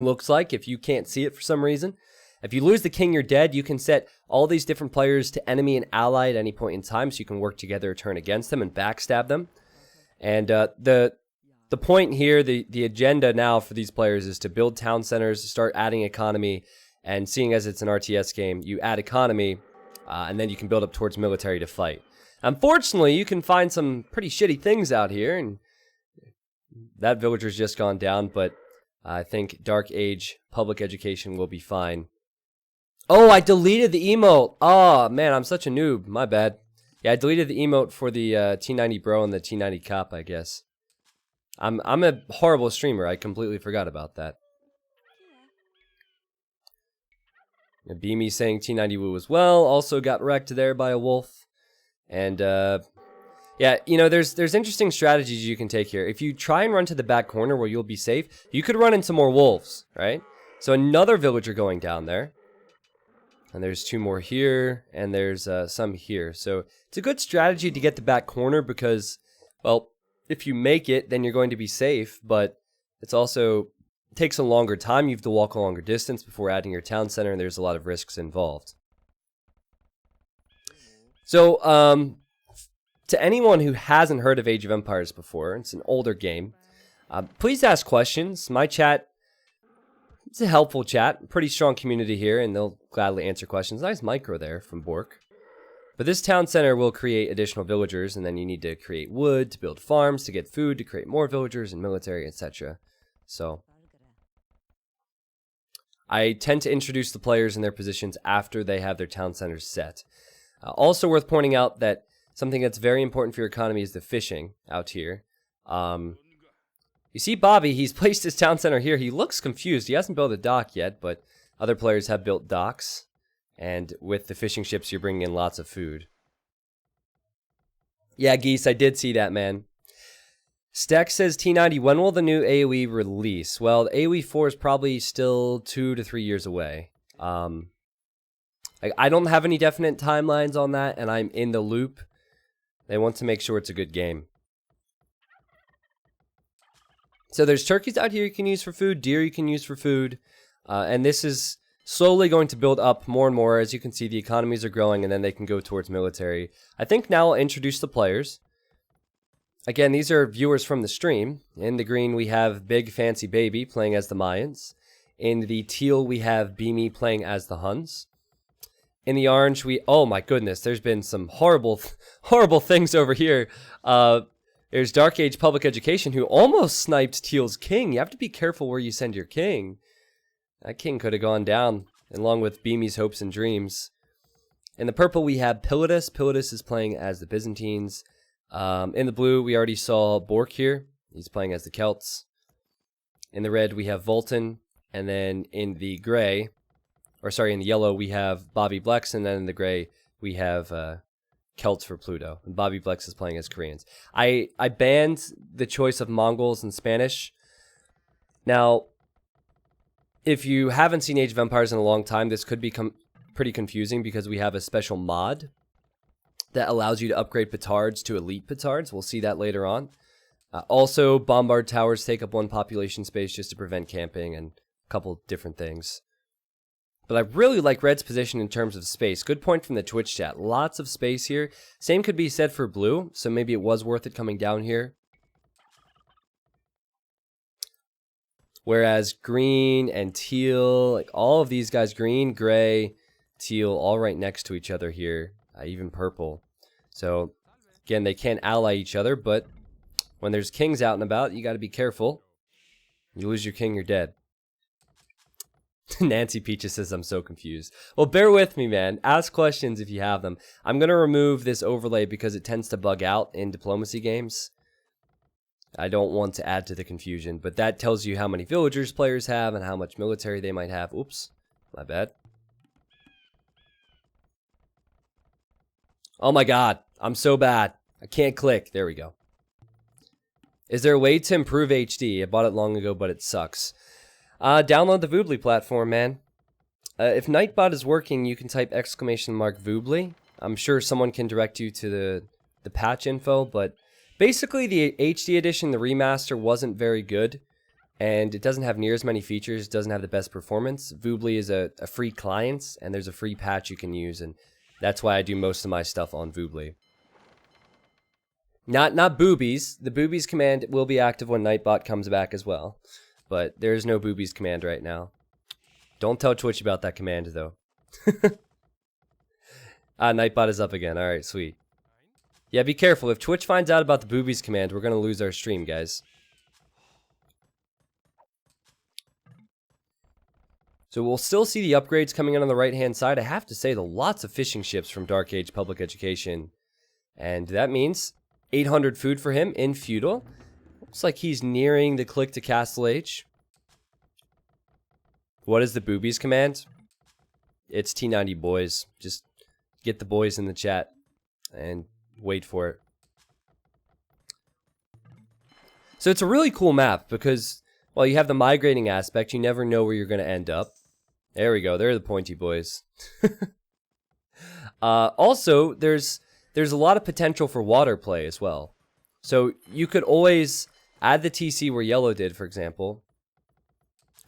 looks like if you can't see it for some reason. If you lose the king, you're dead. You can set all these different players to enemy and ally at any point in time, so you can work together or turn against them and backstab them. And the point here, the agenda now for these players is to build town centers, start adding economy, and seeing as it's an RTS game, you add economy, and then you can build up towards military to fight. Unfortunately, you can find some pretty shitty things out here, and that villager's just gone down, but I think Dark Age public education will be fine. Oh, I deleted the emote. Oh, man, I'm such a noob. My bad. Yeah, I deleted the emote for the T90 Bro and the T90 Cop, I guess. I'm a horrible streamer. I completely forgot about that. Beamy saying T90 Woo as well. Also got wrecked there by a wolf. And, yeah, you know, there's interesting strategies you can take here. If you try and run to the back corner where you'll be safe, you could run into more wolves, right? So another villager going down there. And there's 2 more here, and there's some here. So it's a good strategy to get the back corner because, well, if you make it, then you're going to be safe. But it's also takes a longer time. You have to walk a longer distance before adding your town center, and there's a lot of risks involved. So, to anyone who hasn't heard of Age of Empires before, it's an older game. Please ask questions. My chat, it's a helpful chat. Pretty strong community here, and they'll gladly answer questions. Nice micro there from Bork. But this town center will create additional villagers, and then you need to create wood to build farms, to get food, to create more villagers and military, etc. So, I tend to introduce the players in their positions after they have their town centers set. Also worth pointing out that something that's very important for your economy is the fishing out here. You see Bobby, he's placed his town center here. He looks confused. He hasn't built a dock yet, but other players have built docks. And with the fishing ships, you're bringing in lots of food. Yeah, Geese, I did see that, man. Stack says, T90, when will the new AoE release? Well, the AoE 4 is probably still 2 to 3 years away. I don't have any definite timelines on that, and I'm in the loop. They want to make sure it's a good game. So there's turkeys out here you can use for food, deer you can use for food, and this is slowly going to build up more and more. As you can see, the economies are growing, and then they can go towards military. I think now I'll introduce the players. Again, these are viewers from the stream. In the green, we have Big Fancy Baby playing as the Mayans. In the teal, we have Beamy playing as the Huns. In the orange, oh my goodness, there's been some horrible things over here. There's Dark Age Public Education, who almost sniped Teal's king. You have to be careful where you send your king. That king could have gone down, along with Beamy's hopes and dreams. In the purple, we have Pilatus. Pilatus is playing as the Byzantines. In the blue, we already saw Bork here. He's playing as the Celts. In the red, we have Volton. And then in the gray, in the yellow, we have Bobby Blex. And then in the gray, we have Celts for Pluto. And Bobby Blex is playing as Koreans. I banned the choice of Mongols and Spanish. Now, if you haven't seen Age of Empires in a long time, this could become pretty confusing because we have a special mod that allows you to upgrade petards to elite petards. We'll see that later on. Also, bombard towers take up 1 population space just to prevent camping and a couple different things. But I really like Red's position in terms of space. Good point from the Twitch chat. Lots of space here. Same could be said for blue, so maybe it was worth it coming down here. Whereas green and teal, like all of these guys, green, gray, teal, all right next to each other here. Even purple. So, again, they can't ally each other, but when there's kings out and about, you got to be careful. You lose your king, you're dead. Nancy Peaches says, I'm so confused. Well, bear with me, man. Ask questions if you have them. I'm going to remove this overlay because it tends to bug out in diplomacy games. I don't want to add to the confusion, but that tells you how many villagers players have and how much military they might have. Oops, my bad. Oh my god, I'm so bad. I can't click. There we go. Is there a way to improve HD? I bought it long ago, but it sucks. Download the Voobly platform, man. If Nightbot is working, you can type !Voobly. I'm sure someone can direct you to the patch info, but basically the HD edition, the remaster, wasn't very good. and it doesn't have near as many features, doesn't have the best performance. Voobly is a free client, and there's a free patch you can use, and that's why I do most of my stuff on Voobly. Not boobies. The boobies command will be active when Nightbot comes back as well, but there is no boobies command right now. Don't tell Twitch about that command, though. Nightbot is up again. Alright, sweet. Yeah, be careful. If Twitch finds out about the boobies command, we're going to lose our stream, guys. So we'll still see the upgrades coming in on the right-hand side. I have to say, lots of fishing ships from Dark Age Public Education. And that means 800 food for him in Feudal. Looks like he's nearing the click to Castle Age. What is the boobies command? It's T90 boys. Just get the boys in the chat and wait for it. So it's a really cool map because, well, you have the migrating aspect. You never know where you're going to end up. There we go. They're the pointy boys. Also, there's a lot of potential for water play as well. So you could always add the TC where yellow did, for example,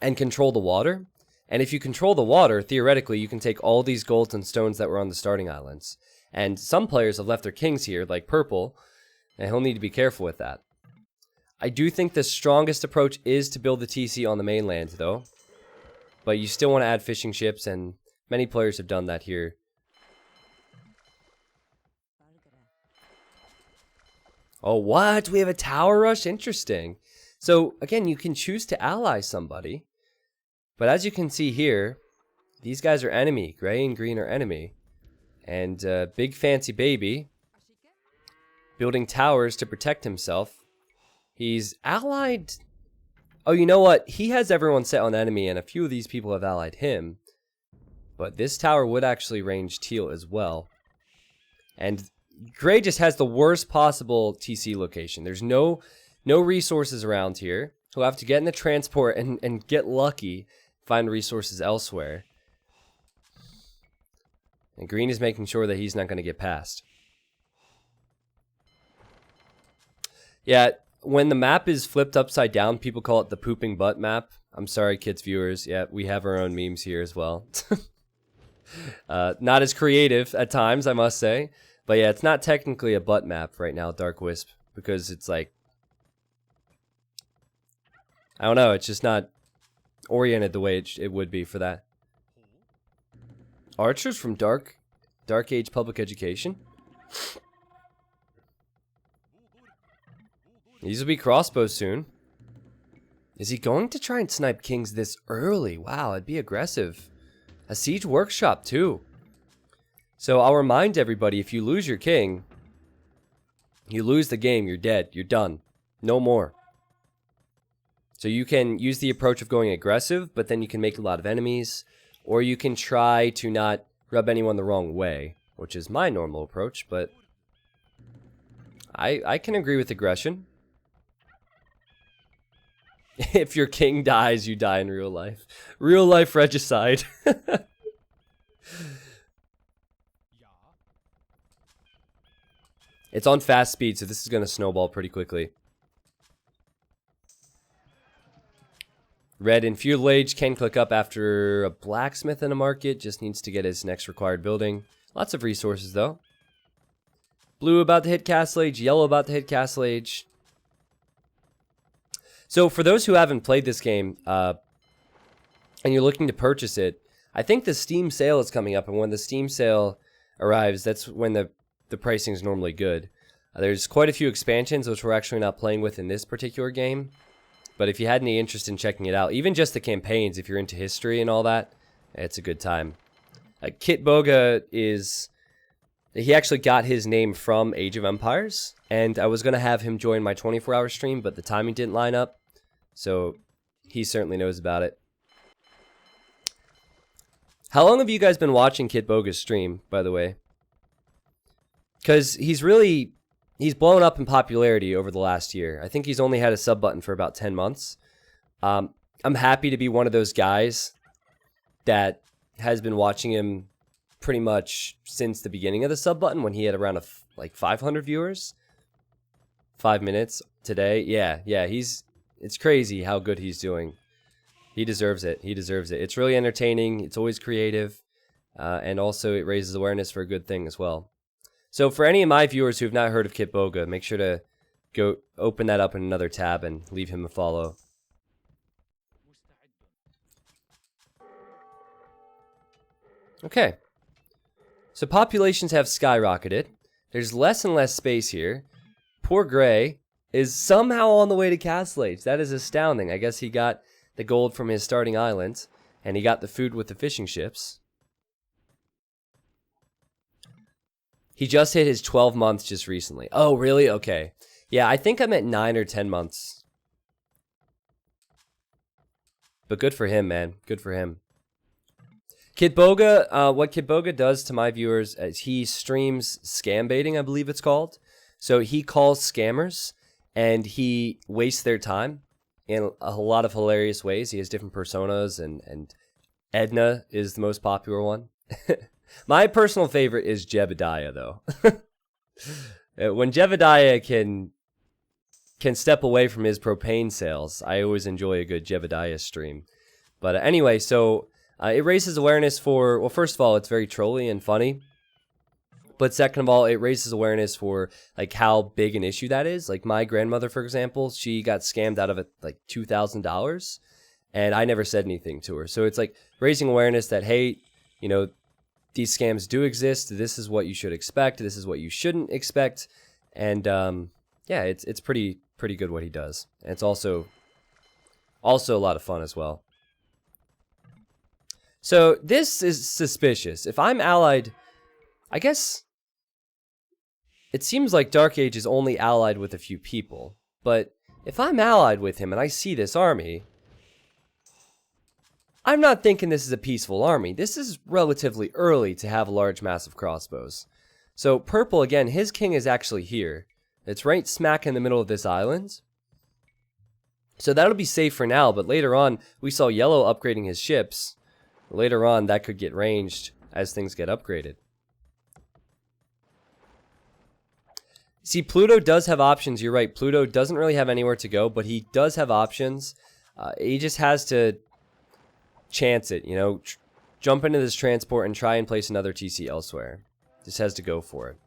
and control the water. And if you control the water, theoretically, you can take all these golds and stones that were on the starting islands. And some players have left their kings here, like purple, and he'll need to be careful with that. I do think the strongest approach is to build the TC on the mainland, though. But you still want to add fishing ships, and many players have done that here. Oh, what? We have a tower rush? Interesting. So, again, you can choose to ally somebody. But as you can see here, these guys are enemy. Gray and green are enemy. And Big Fancy Baby, building towers to protect himself. He's allied... Oh, you know what? He has everyone set on enemy, and a few of these people have allied him. But this tower would actually range teal as well. And Gray just has the worst possible TC location. There's no resources around here. He'll have to get in the transport and get lucky, find resources elsewhere. And green is making sure that he's not going to get past. Yeah, when the map is flipped upside down, people call it the pooping butt map. I'm sorry, kids viewers. Yeah, we have our own memes here as well. Not as creative at times, I must say. But yeah, it's not technically a butt map right now, Dark Wisp, because it's like... I don't know, it's just not oriented the way it would be for that. Archers from Dark Age Public Education? These will be crossbows soon. Is he going to try and snipe kings this early? Wow, it'd be aggressive. A siege workshop too. So I'll remind everybody, if you lose your king, you lose the game, you're dead, you're done. No more. So you can use the approach of going aggressive, but then you can make a lot of enemies. Or you can try to not rub anyone the wrong way, which is my normal approach, but I can agree with aggression. If your king dies, you die in real life. Real life regicide. It's on fast speed, so this is going to snowball pretty quickly. Red in Feudal Age can click up after a blacksmith in a market. Just needs to get his next required building. Lots of resources, though. Blue about to hit Castle Age. Yellow about to hit Castle Age. So for those who haven't played this game, and you're looking to purchase it, I think the Steam sale is coming up. And when the Steam sale arrives, that's when the pricing is normally good. There's quite a few expansions, which we're actually not playing with in this particular game. But if you had any interest in checking it out, even just the campaigns, if you're into history and all that, it's a good time. Kit Boga is... He actually got his name from Age of Empires, and I was going to have him join my 24-hour stream, but the timing didn't line up, so he certainly knows about it. How long have you guys been watching Kit Boga's stream, by the way? Because he's blown up in popularity over the last year. I think he's only had a sub button for about 10 months. I'm happy to be one of those guys that has been watching him pretty much since the beginning of the sub button, when he had around like 500 viewers. 5 minutes today. Yeah, he's It's crazy how good he's doing. He deserves it. He deserves it. It's really entertaining. It's always creative. And also it raises awareness for a good thing as well. So for any of my viewers who have not heard of Kitboga, make sure to go open that up in another tab and leave him a follow. Okay. So populations have skyrocketed. There's less and less space here. Poor Gray is somehow on the way to Castle Age. That is astounding. I guess he got the gold from his starting island, and he got the food with the fishing ships. He just hit his 12 months just recently. Oh, really? Okay. Yeah, I think I'm at 9 or 10 months. But good for him, man. Good for him. Kitboga, what Kitboga does to my viewers is he streams scam baiting, I believe it's called. So he calls scammers and he wastes their time in a lot of hilarious ways. He has different personas, and Edna is the most popular one. My personal favorite is Jebediah, though. When Jebediah can step away from his propane sales, I always enjoy a good Jebediah stream. But anyway, so it raises awareness for, well, first of all, it's very trolly and funny. But second of all, it raises awareness for like how big an issue that is. Like my grandmother, for example, she got scammed out of it like $2,000, and I never said anything to her. So it's like raising awareness that, hey, you know, these scams do exist. This is what you should expect. This is what you shouldn't expect. And yeah, it's pretty good what he does. And it's also a lot of fun as well. So this is suspicious. If I'm allied, I guess it seems like Dark Age is only allied with a few people. But if I'm allied with him and I see this army, I'm not thinking this is a peaceful army. This is relatively early to have a large mass of crossbows. So purple, again, his king is actually here. It's right smack in the middle of this island. So that'll be safe for now, but later on, we saw yellow upgrading his ships. Later on, that could get ranged as things get upgraded. See, Pluto does have options. You're right. Pluto doesn't really have anywhere to go, but he does have options. He just has to chance it, you know, jump into this transport and try and place another TC elsewhere. Just has to go for it.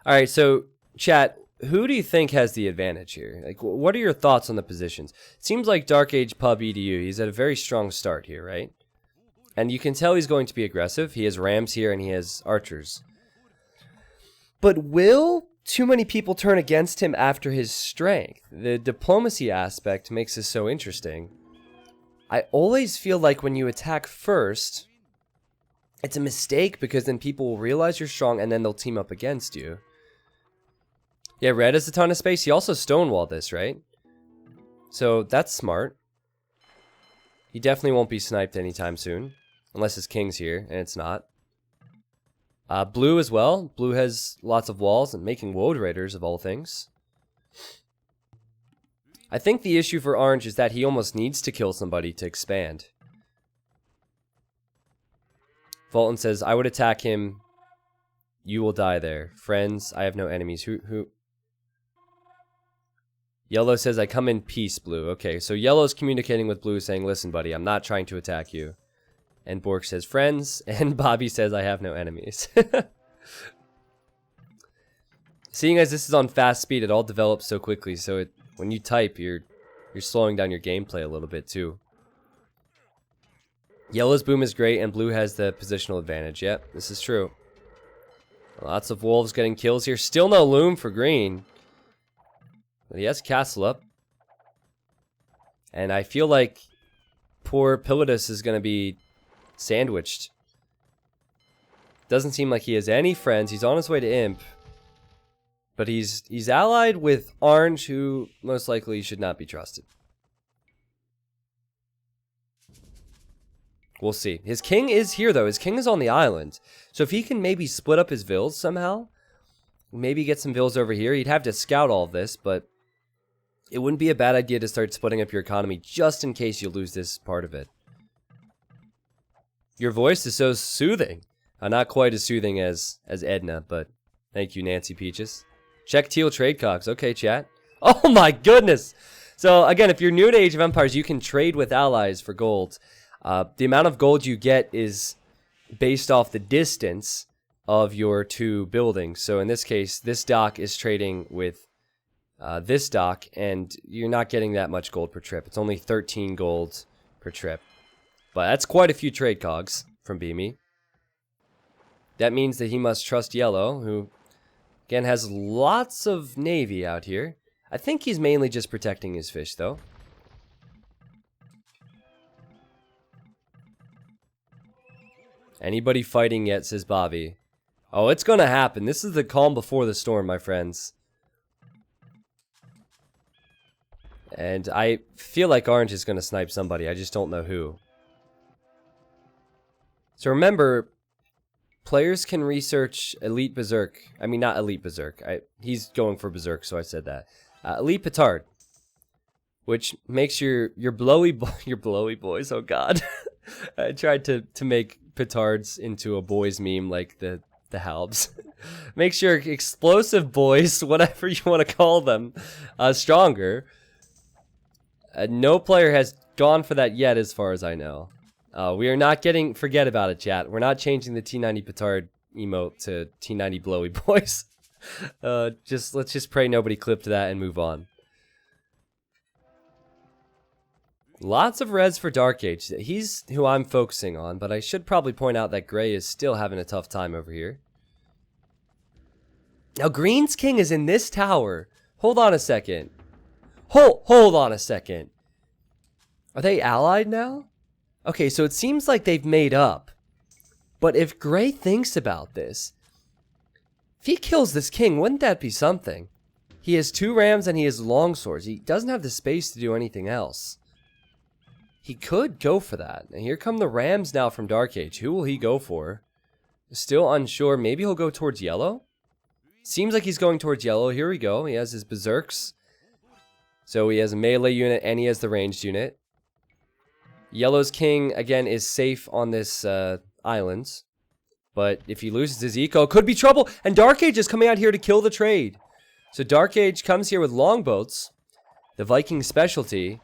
Alright, so chat, who do you think has the advantage here? Like, what are your thoughts on the positions? It seems like Dark Age Pub EDU, he's at a very strong start here, right? And you can tell he's going to be aggressive. He has rams here and he has archers. But will too many people turn against him after his strength? The diplomacy aspect makes this so interesting. I always feel like when you attack first, it's a mistake because then people will realize you're strong and then they'll team up against you. Yeah, red has a ton of space. He also stonewalled this, right? So that's smart. He definitely won't be sniped anytime soon. Unless his king's here, and it's not. Blue as well. Blue has lots of walls and making Woad Raiders of all things. I think the issue for orange is that he almost needs to kill somebody to expand. Fulton says, I would attack him. You will die there. Friends, I have no enemies. Who? Yellow says, I come in peace, Blue. Okay, so Yellow's communicating with Blue saying, listen, buddy, I'm not trying to attack you. And Bork says, friends. And Bobby says, I have no enemies. Seeing as this is on fast speed, it all develops so quickly. So when you type, you're slowing down your gameplay a little bit too. Yellow's boom is great, and Blue has the positional advantage. Yep, this is true. Lots of wolves getting kills here. Still no loom for green. But he has castle up. And I feel like poor Pilatus is going to be sandwiched. Doesn't seem like he has any friends. He's on his way to Imp. But he's allied with Orange, who most likely should not be trusted. We'll see. His king is here, though. His king is on the island. So if he can maybe split up his vills somehow, maybe get some vills over here, he'd have to scout all of this, but it wouldn't be a bad idea to start splitting up your economy just in case you lose this part of it. Your voice is so soothing. Not quite as soothing as Edna, but thank you, Nancy Peaches. Check teal trade cogs. Okay, chat. Oh my goodness. So again, if you're new to Age of Empires, you can trade with allies for gold. The amount of gold you get is based off the distance of your two buildings. So in this case, this dock is trading with this dock, and you're not getting that much gold per trip. It's only 13 gold per trip. But that's quite a few trade cogs from Beamy. That means that he must trust Yellow, who, again, has lots of navy out here. I think he's mainly just protecting his fish, though. Anybody fighting yet, says Bobby. Oh, it's gonna happen. This is the calm before the storm, my friends. And I feel like Orange is gonna snipe somebody. I just don't know who. So remember, players can research Elite Berserk. I mean, not Elite Berserk. He's going for Berserk, so I said that. Elite Petard, which makes your blowy boys. Oh God, I tried to make petards into a boys meme like the Halbs. Makes your explosive boys, whatever you want to call them, stronger. No player has gone for that yet, as far as I know. We are not getting. Forget about it, chat. We're not changing the T90 petard emote to T90 blowy boys. Let's just pray nobody clipped that and move on. Lots of res for Dark Age. He's who I'm focusing on, but I should probably point out that Gray is still having a tough time over here. Now Green's king is in this tower. Hold on a second. Hold on a second. Are they allied now? Okay, so it seems like they've made up. But if Gray thinks about this, if he kills this king, wouldn't that be something? He has 2 rams and he has longswords. He doesn't have the space to do anything else. He could go for that. And here come the rams now from Dark Age. Who will he go for? Still unsure. Maybe he'll go towards yellow? Seems like he's going towards yellow. Here we go. He has his berserks. So he has a melee unit and he has the ranged unit. Yellow's king, again, is safe on this island. But if he loses his eco, could be trouble. And Dark Age is coming out here to kill the trade. So Dark Age comes here with longboats, the Viking specialty,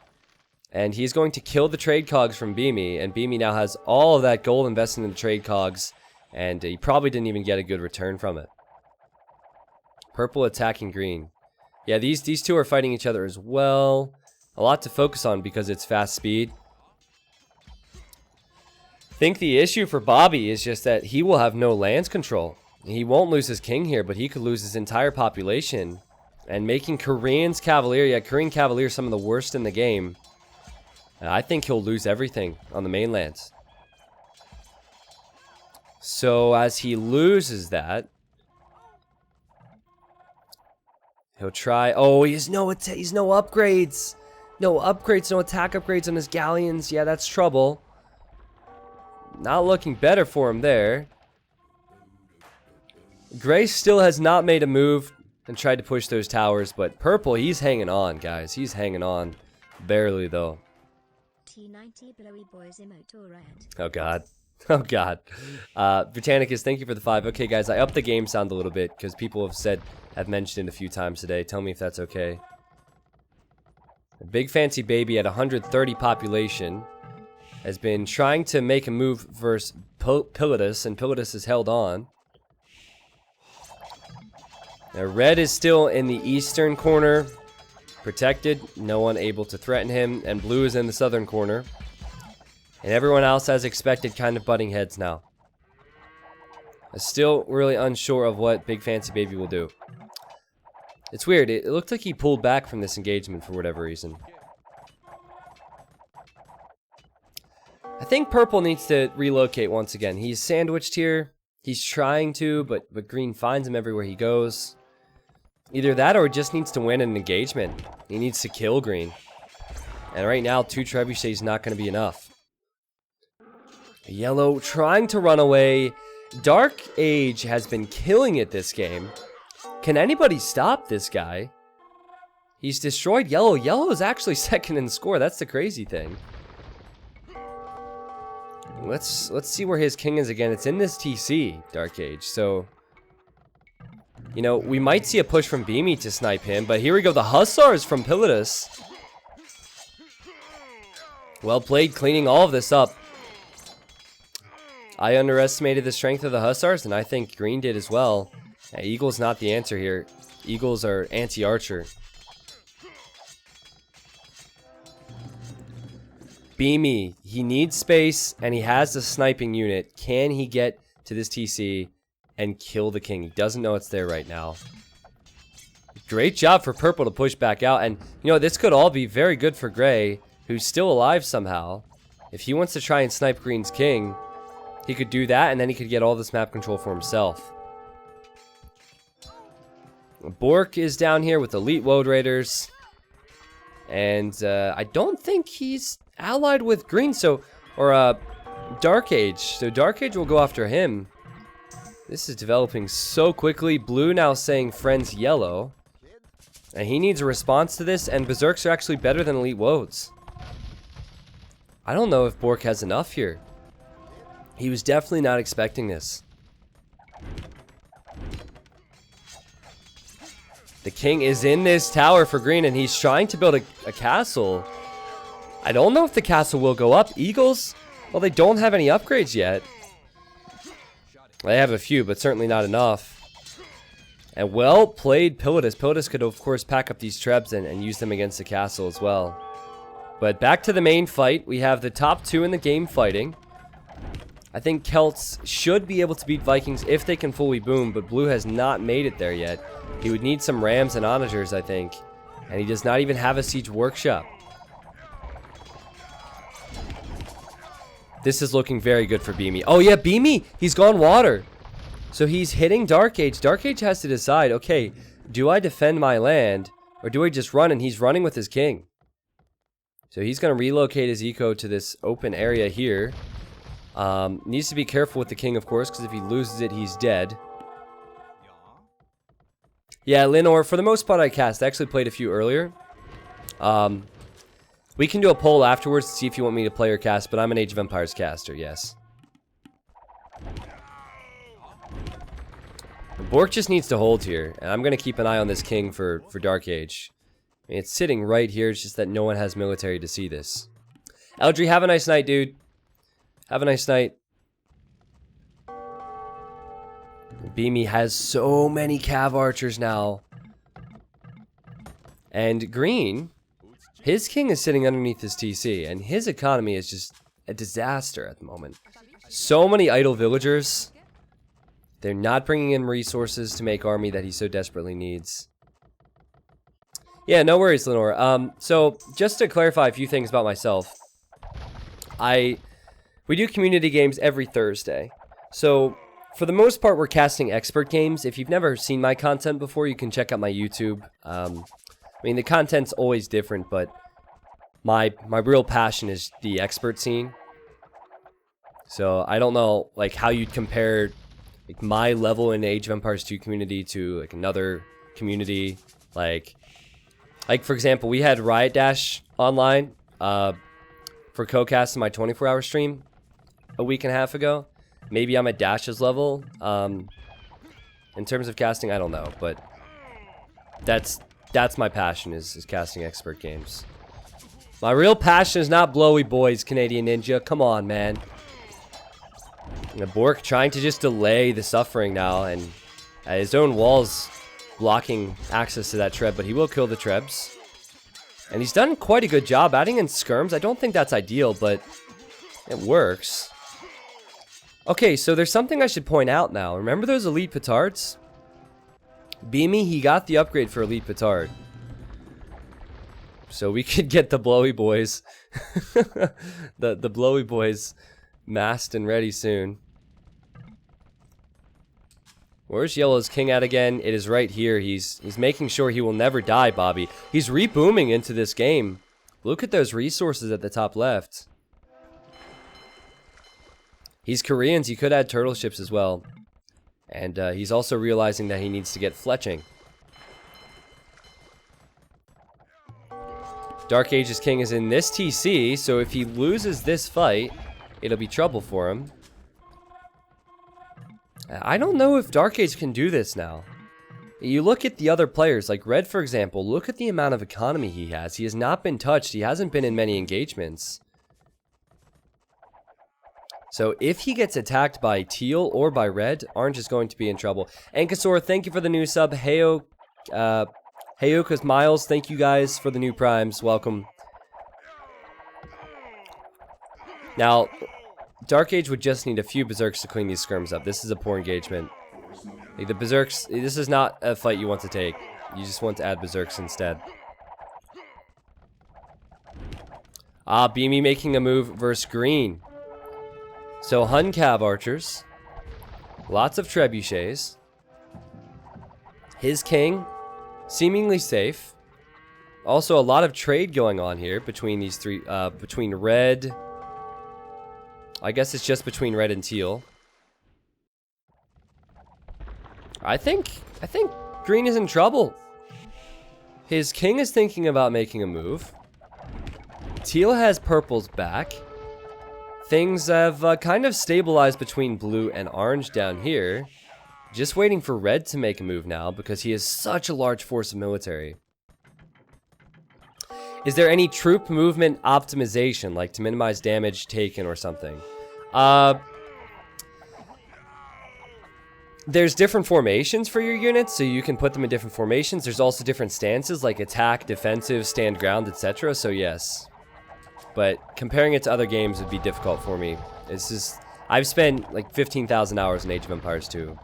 and he's going to kill the trade cogs from Beamy. And Beamy now has all of that gold invested in the trade cogs, and he probably didn't even get a good return from it. Purple attacking green. Yeah, these two are fighting each other as well. A lot to focus on because it's fast speed. I think the issue for Bobby is just that he will have no lands control. He won't lose his king here, but he could lose his entire population. And making Korean's Cavalier, yeah, Korean Cavalier some of the worst in the game. I think he'll lose everything on the mainland. So as he loses that, he'll try. Oh, he has no upgrades. No upgrades, no attack upgrades on his galleons. Yeah, that's trouble. Not looking better for him there. Gray still has not made a move and tried to push those towers, but Purple, he's hanging on, guys. He's hanging on. Barely, though. T90 blowy boys emote all red. Oh, God. Oh, God. Britannicus, thank you for the 5. Okay, guys, I upped the game sound a little bit because people have mentioned it a few times today. Tell me if that's okay. A big fancy baby at 130 population has been trying to make a move versus Pilatus, and Pilatus has held on. Now, red is still in the eastern corner, protected, no one able to threaten him, and blue is in the southern corner. And everyone else, as expected, kind of butting heads now. I'm still really unsure of what Big Fancy Baby will do. It's weird, it looked like he pulled back from this engagement for whatever reason. I think Purple needs to relocate once again. He's sandwiched here. He's trying to, but Green finds him everywhere he goes. Either that or just needs to win an engagement. He needs to kill Green. And right now, 2 trebuchets is not going to be enough. Yellow trying to run away. Dark Age has been killing it this game. Can anybody stop this guy? He's destroyed Yellow. Yellow is actually second in score. That's the crazy thing. Let's see where his king is again. It's in this TC, Dark Age. So You know, we might see a push from Beamy to snipe him, but here we go. The Hussars from Pilatus. Well played, cleaning all of this up. I underestimated the strength of the Hussars, and I think Green did as well. Yeah, Eagle's not the answer here. Eagles are anti-archer. Beamy, he needs space, and he has the sniping unit. Can he get to this TC and kill the king? He doesn't know it's there right now. Great job for purple to push back out, and you know, this could all be very good for gray, who's still alive somehow. If he wants to try and snipe green's king, he could do that, and then he could get all this map control for himself. Bork is down here with Elite Woad Raiders, and I don't think he's allied with green, or Dark Age, so Dark Age will go after him. This is developing so quickly. Blue now saying friends yellow, and he needs a response to this, and Berserks are actually better than Elite Woads. I don't know if Bork has enough here. He was definitely not expecting this. The king is in this tower for green, and he's trying to build a castle. I don't know if the castle will go up. Eagles, well, they don't have any upgrades yet. They have a few, but certainly not enough. And well played, Pilatus. Pilatus could, of course, pack up these trebs and use them against the castle as well. But back to the main fight. We have the top two in the game fighting. I think Celts should be able to beat Vikings if they can fully boom, but Blue has not made it there yet. He would need some Rams and Onagers, I think. And he does not even have a Siege Workshop. This is looking very good for Beamy. Oh yeah, Beamy! He's gone water. So he's hitting Dark Age. Dark Age has to decide, okay, do I defend my land, or do I just run? And he's running with his king. So he's going to relocate his eco to this open area here. Needs to be careful with the king, of course, because if he loses it, he's dead. Yeah, Lenore, for the most part I cast. I actually played a few earlier. We can do a poll afterwards to see if you want me to play or cast, but I'm an Age of Empires caster, yes. Bork just needs to hold here, and I'm going to keep an eye on this king for Dark Age. I mean, it's sitting right here, it's just that no one has military to see this. Eldry, have a nice night, dude. Have a nice night. Beamy has so many Cav Archers now. And Green, his king is sitting underneath his TC, and his economy is just a disaster at the moment. So many idle villagers. They're not bringing in resources to make army that he so desperately needs. Yeah, no worries, Lenore. So, just to clarify a few things about myself. We do community games every Thursday. So, for the most part, we're casting expert games. If you've never seen my content before, you can check out my YouTube. I mean, the content's always different, but my real passion is the expert scene. So, I don't know, like, how you'd compare like my level in Age of Empires 2 community to like another community. Like for example, we had Riot Dash online for co-cast in my 24-hour stream a week and a half ago. Maybe I'm at Dash's level. In terms of casting, I don't know, but that's my passion is casting expert games. My real passion is not blowy boys, Canadian Ninja. Come on, man. And Bork trying to just delay the suffering now, and his own walls blocking access to that Treb, but he will kill the Trebs. And he's done quite a good job adding in skirms. I don't think that's ideal, but it works. Okay, so there's something I should point out now. Remember those Elite Petards? Beamy, he got the upgrade for Elite Petard. So we could get the Blowy Boys. the Blowy Boys masked and ready soon. Where's Yellow's king at again? It is right here. He's making sure he will never die, Bobby. He's rebooming into this game. Look at those resources at the top left. He's Koreans. He could add turtle ships as well. And he's also realizing that he needs to get fletching. Dark Age's king is in this TC, so if he loses this fight, it'll be trouble for him. I don't know if Dark Age can do this now. You look at the other players, like Red, for example. Look at the amount of economy he has. He has not been touched. He hasn't been in many engagements. So if he gets attacked by Teal or by Red, Orange is going to be in trouble. Ankasor, thank you for the new sub. Heyokas Miles, thank you guys for the new primes. Welcome. Now, Dark Age would just need a few Berserks to clean these skirms up. This is a poor engagement. Like the Berserks, this is not a fight you want to take. You just want to add Berserks instead. Ah, Beamy making a move versus Green. So Hun Cav archers. Lots of trebuchets. His king, seemingly safe. Also a lot of trade going on here between these three, between Red. I guess it's just between Red and Teal. I think Green is in trouble. His king is thinking about making a move. Teal has Purple's back. Things have kind of stabilized between Blue and Orange down here. Just waiting for Red to make a move now because he has such a large force of military. Is there any troop movement optimization, like to minimize damage taken or something? There's different formations for your units, so you can put them in different formations. There's also different stances, like attack, defensive, stand ground, etc. So yes. But comparing it to other games would be difficult for me. I've spent like 15,000 hours in Age of Empires 2.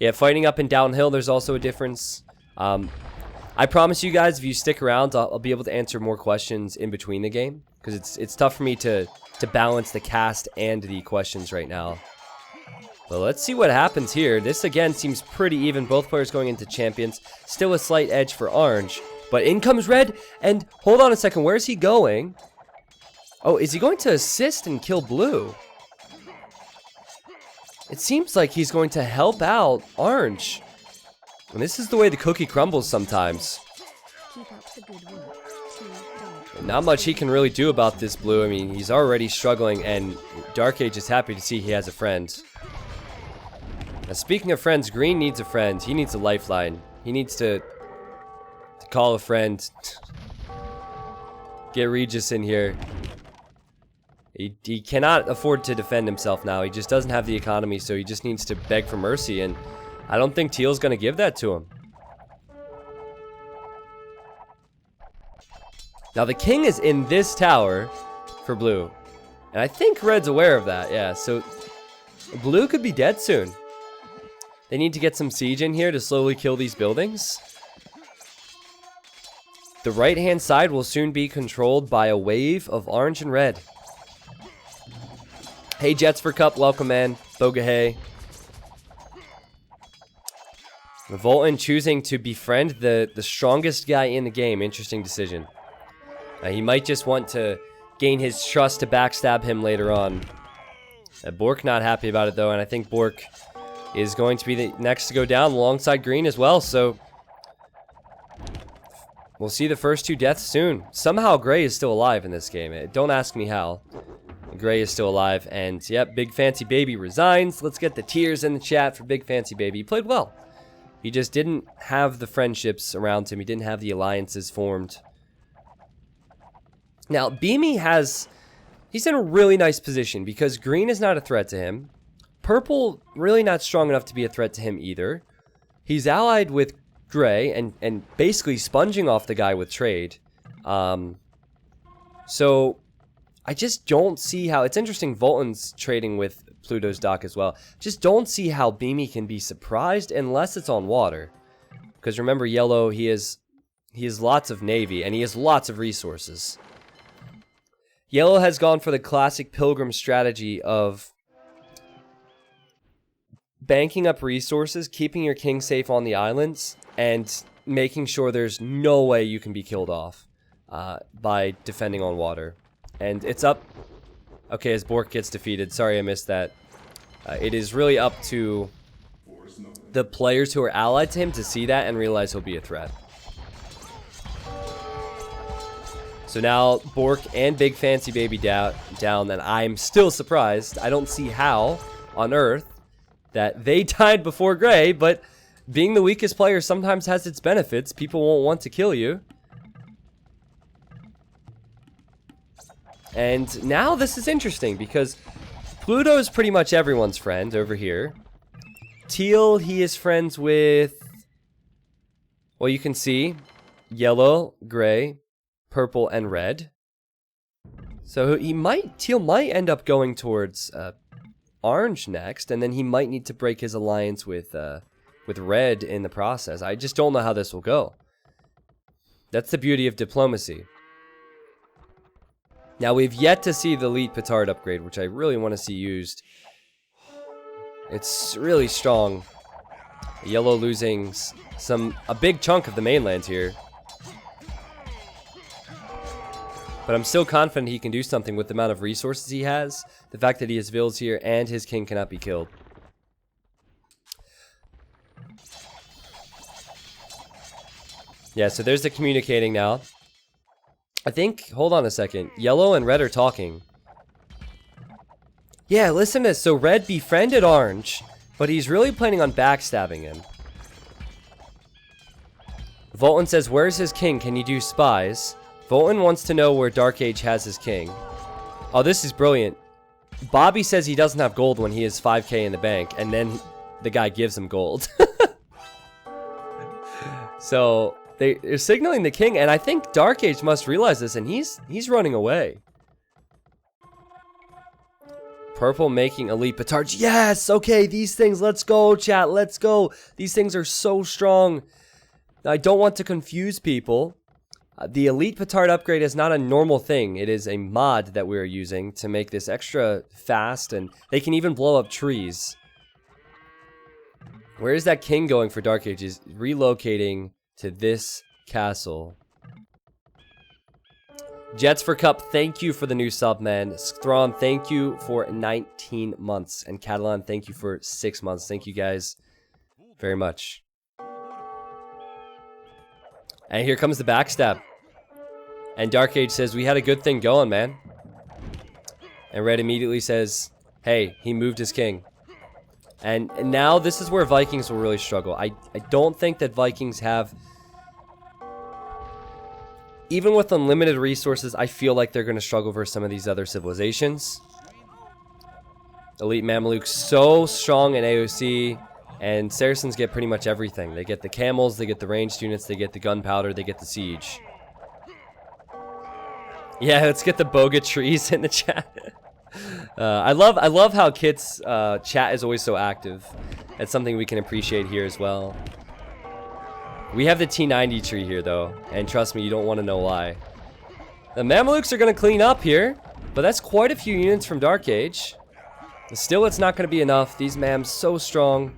Yeah, fighting up and downhill, there's also a difference. I promise you guys, if you stick around, I'll be able to answer more questions in between the game. Because it's tough for me to balance the cast and the questions right now. But let's see what happens here. This again seems pretty even. Both players going into champions. Still a slight edge for Orange. But in comes Red. And hold on a second. Where is he going? Oh, is he going to assist and kill Blue? It seems like he's going to help out Orange. And this is the way the cookie crumbles sometimes. Keep up the good work. Not much he can really do about this Blue. I mean, he's already struggling, and Dark Age is happy to see he has a friend. Now, speaking of friends, Green needs a friend. He needs a lifeline. He needs to call a friend. Get Regis in here. He cannot afford to defend himself now. He just doesn't have the economy, so he just needs to beg for mercy, and I don't think Teal's going to give that to him. Now, the king is in this tower for Blue, and I think Red's aware of that, yeah, so Blue could be dead soon. They need to get some siege in here to slowly kill these buildings. The right-hand side will soon be controlled by a wave of Orange and Red. Hey, Jets for Cup, welcome, man. Bogahay. Revolton choosing to befriend the strongest guy in the game. Interesting decision. He might just want to gain his trust to backstab him later on. Bork not happy about it, though, and I think Bork is going to be the next to go down alongside Green as well, so we'll see the first two deaths soon. Somehow Gray is still alive in this game. Don't ask me how. Gray is still alive, and yep, Big Fancy Baby resigns. Let's get the tears in the chat for Big Fancy Baby. He played well. He just didn't have the friendships around him. He didn't have the alliances formed. Now, Beamy he's in a really nice position because Green is not a threat to him. Purple, really not strong enough to be a threat to him either. He's allied with Gray and basically sponging off the guy with trade. So I just don't see how... It's interesting Volton's trading with Pluto's dock as well. Just don't see how Beamy can be surprised unless it's on water. Because remember, Yellow, he has lots of navy and he has lots of resources. Yellow has gone for the classic Pilgrim strategy of banking up resources, keeping your king safe on the islands, and making sure there's no way you can be killed off by defending on water. And it's up... Okay, as Bork gets defeated. Sorry I missed that. It is really up to the players who are allied to him to see that and realize he'll be a threat. So now Bork and Big Fancy Baby down, and I'm still surprised. I don't see how on earth that they died before Gray, but being the weakest player sometimes has its benefits. People won't want to kill you. And now this is interesting because Pluto is pretty much everyone's friend over here. Teal, he is friends with, well, you can see yellow, gray, purple, and red. So Teal might end up going towards orange next, and then he might need to break his alliance with red in the process. I just don't know how this will go. That's the beauty of diplomacy. Now, we've yet to see the elite petard upgrade, which I really want to see used. It's really strong. Yellow losing a big chunk of the mainland here. But I'm still confident he can do something with the amount of resources he has. The fact that he has villas here and his king cannot be killed. Yeah, so there's the communicating now. I think, hold on a second. Yellow and red are talking. Yeah, listen to this. So red befriended orange, but he's really planning on backstabbing him. Volton says, where's his king? Can you do spies? Volton wants to know where Dark Age has his king. Oh, this is brilliant. Bobby says he doesn't have gold when he has 5k in the bank, and then the guy gives him gold. So they're signaling the king, and I think Dark Age must realize this, and he's running away. Purple making elite petards. Yes! Okay, these things, let's go, chat, let's go. These things are so strong. Now, I don't want to confuse people. The elite petard upgrade is not a normal thing. It is a mod that we're using to make this extra fast, and they can even blow up trees. Where is that king going for Dark Age? Is relocating to this castle. Jets for Cup, thank you for the new sub, man. Thrawn, thank you for 19 months. And Catalan, thank you for 6 months. Thank you guys very much. And here comes the backstab. And Dark Age says, we had a good thing going, man. And Red immediately says, hey, he moved his king. And now this is where Vikings will really struggle. I don't think that Vikings have... Even with unlimited resources, I feel like they're going to struggle versus some of these other civilizations. Elite Mamelukes so strong in AOC, and Saracens get pretty much everything. They get the camels, they get the ranged units, they get the gunpowder, they get the siege. Yeah, let's get the boga trees in the chat. I love how Kit's chat is always so active. That's something we can appreciate here as well. We have the T90 tree here, though, and trust me, you don't want to know why. The Mamelukes are going to clean up here, but that's quite a few units from Dark Age. Still, it's not going to be enough. These Mams so strong.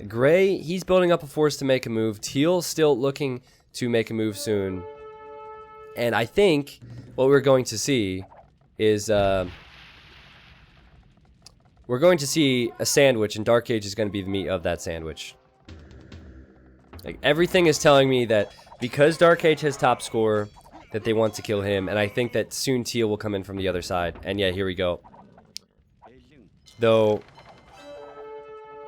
Gray, he's building up a force to make a move. Teal still looking to make a move soon. And I think what we're going to see is we're going to see a sandwich, and Dark Age is going to be the meat of that sandwich. Like, everything is telling me that because Dark Age has top score, that they want to kill him, and I think that soon Teal will come in from the other side. And yeah, here we go. Though,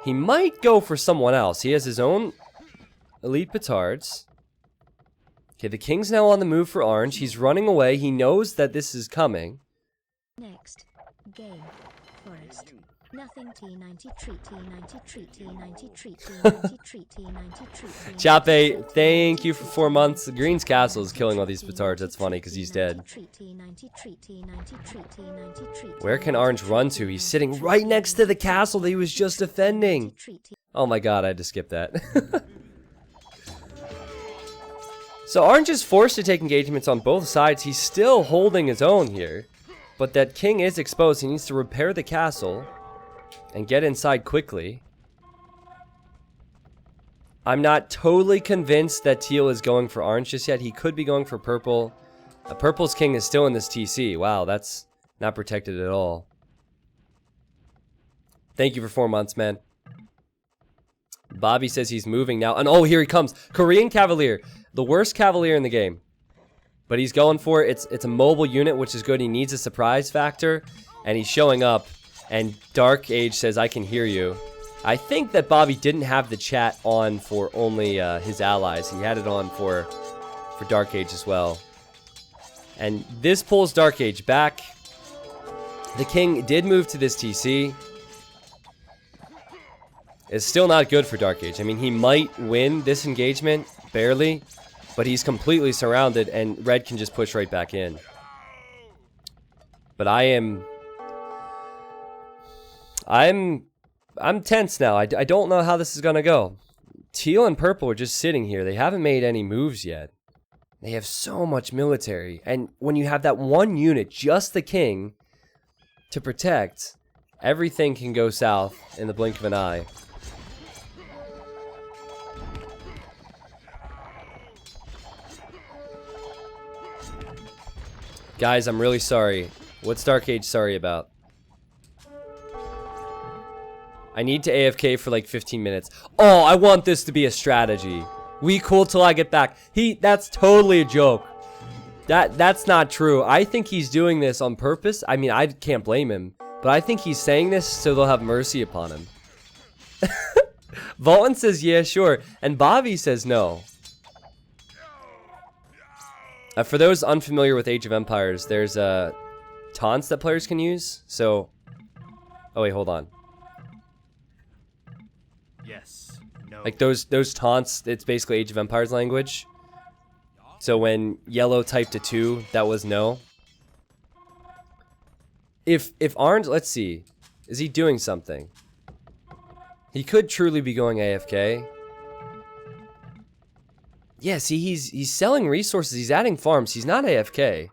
he might go for someone else. He has his own elite petards. Okay, the king's now on the move for orange. He's running away. He knows that this is coming. Next, game, forest. Nothing T90 treat T90 treat T90 treat T90 treat T90 treat. Chape, thank you for 4 months. Green's castle is killing all these petards. That's funny because he's dead. Where can orange run to? He's sitting right next to the castle that he was just defending. Oh my god, I had to skip that. So orange is forced to take engagements on both sides. He's still holding his own here. But that king is exposed. He needs to repair the castle and get inside quickly. I'm not totally convinced that Teal is going for orange just yet. He could be going for purple. Purple's king is still in this TC. Wow, that's not protected at all. Thank you for 4 months, man. Bobby says he's moving now. And oh, here he comes. Korean Cavalier. The worst Cavalier in the game. But he's going for it. It's a mobile unit, which is good. He needs a surprise factor. And he's showing up. And Dark Age says, I can hear you. I think that Bobby didn't have the chat on for only his allies. He had it on for Dark Age as well. And this pulls Dark Age back. The king did move to this TC. It's still not good for Dark Age. I mean, he might win this engagement, barely, but he's completely surrounded, and red can just push right back in. But I'm tense now. I don't know how this is gonna go. Teal and purple are just sitting here. They haven't made any moves yet. They have so much military, and when you have that one unit, just the king, to protect, everything can go south in the blink of an eye. Guys, I'm really sorry. What's Dark Age sorry about? I need to AFK for like 15 minutes. Oh, I want this to be a strategy. We cool till I get back. That's totally a joke. That's not true. I think he's doing this on purpose. I mean, I can't blame him. But I think he's saying this so they'll have mercy upon him. Volton says, yeah, sure. And Bobby says no. For those unfamiliar with Age of Empires, there's taunts that players can use. So, oh wait, hold on. Yes. No. Like those taunts, it's basically Age of Empires language. So when yellow typed a 2, that was no. If orange, let's see, is he doing something? He could truly be going AFK. Yeah, see, he's selling resources. He's adding farms. He's not AFK.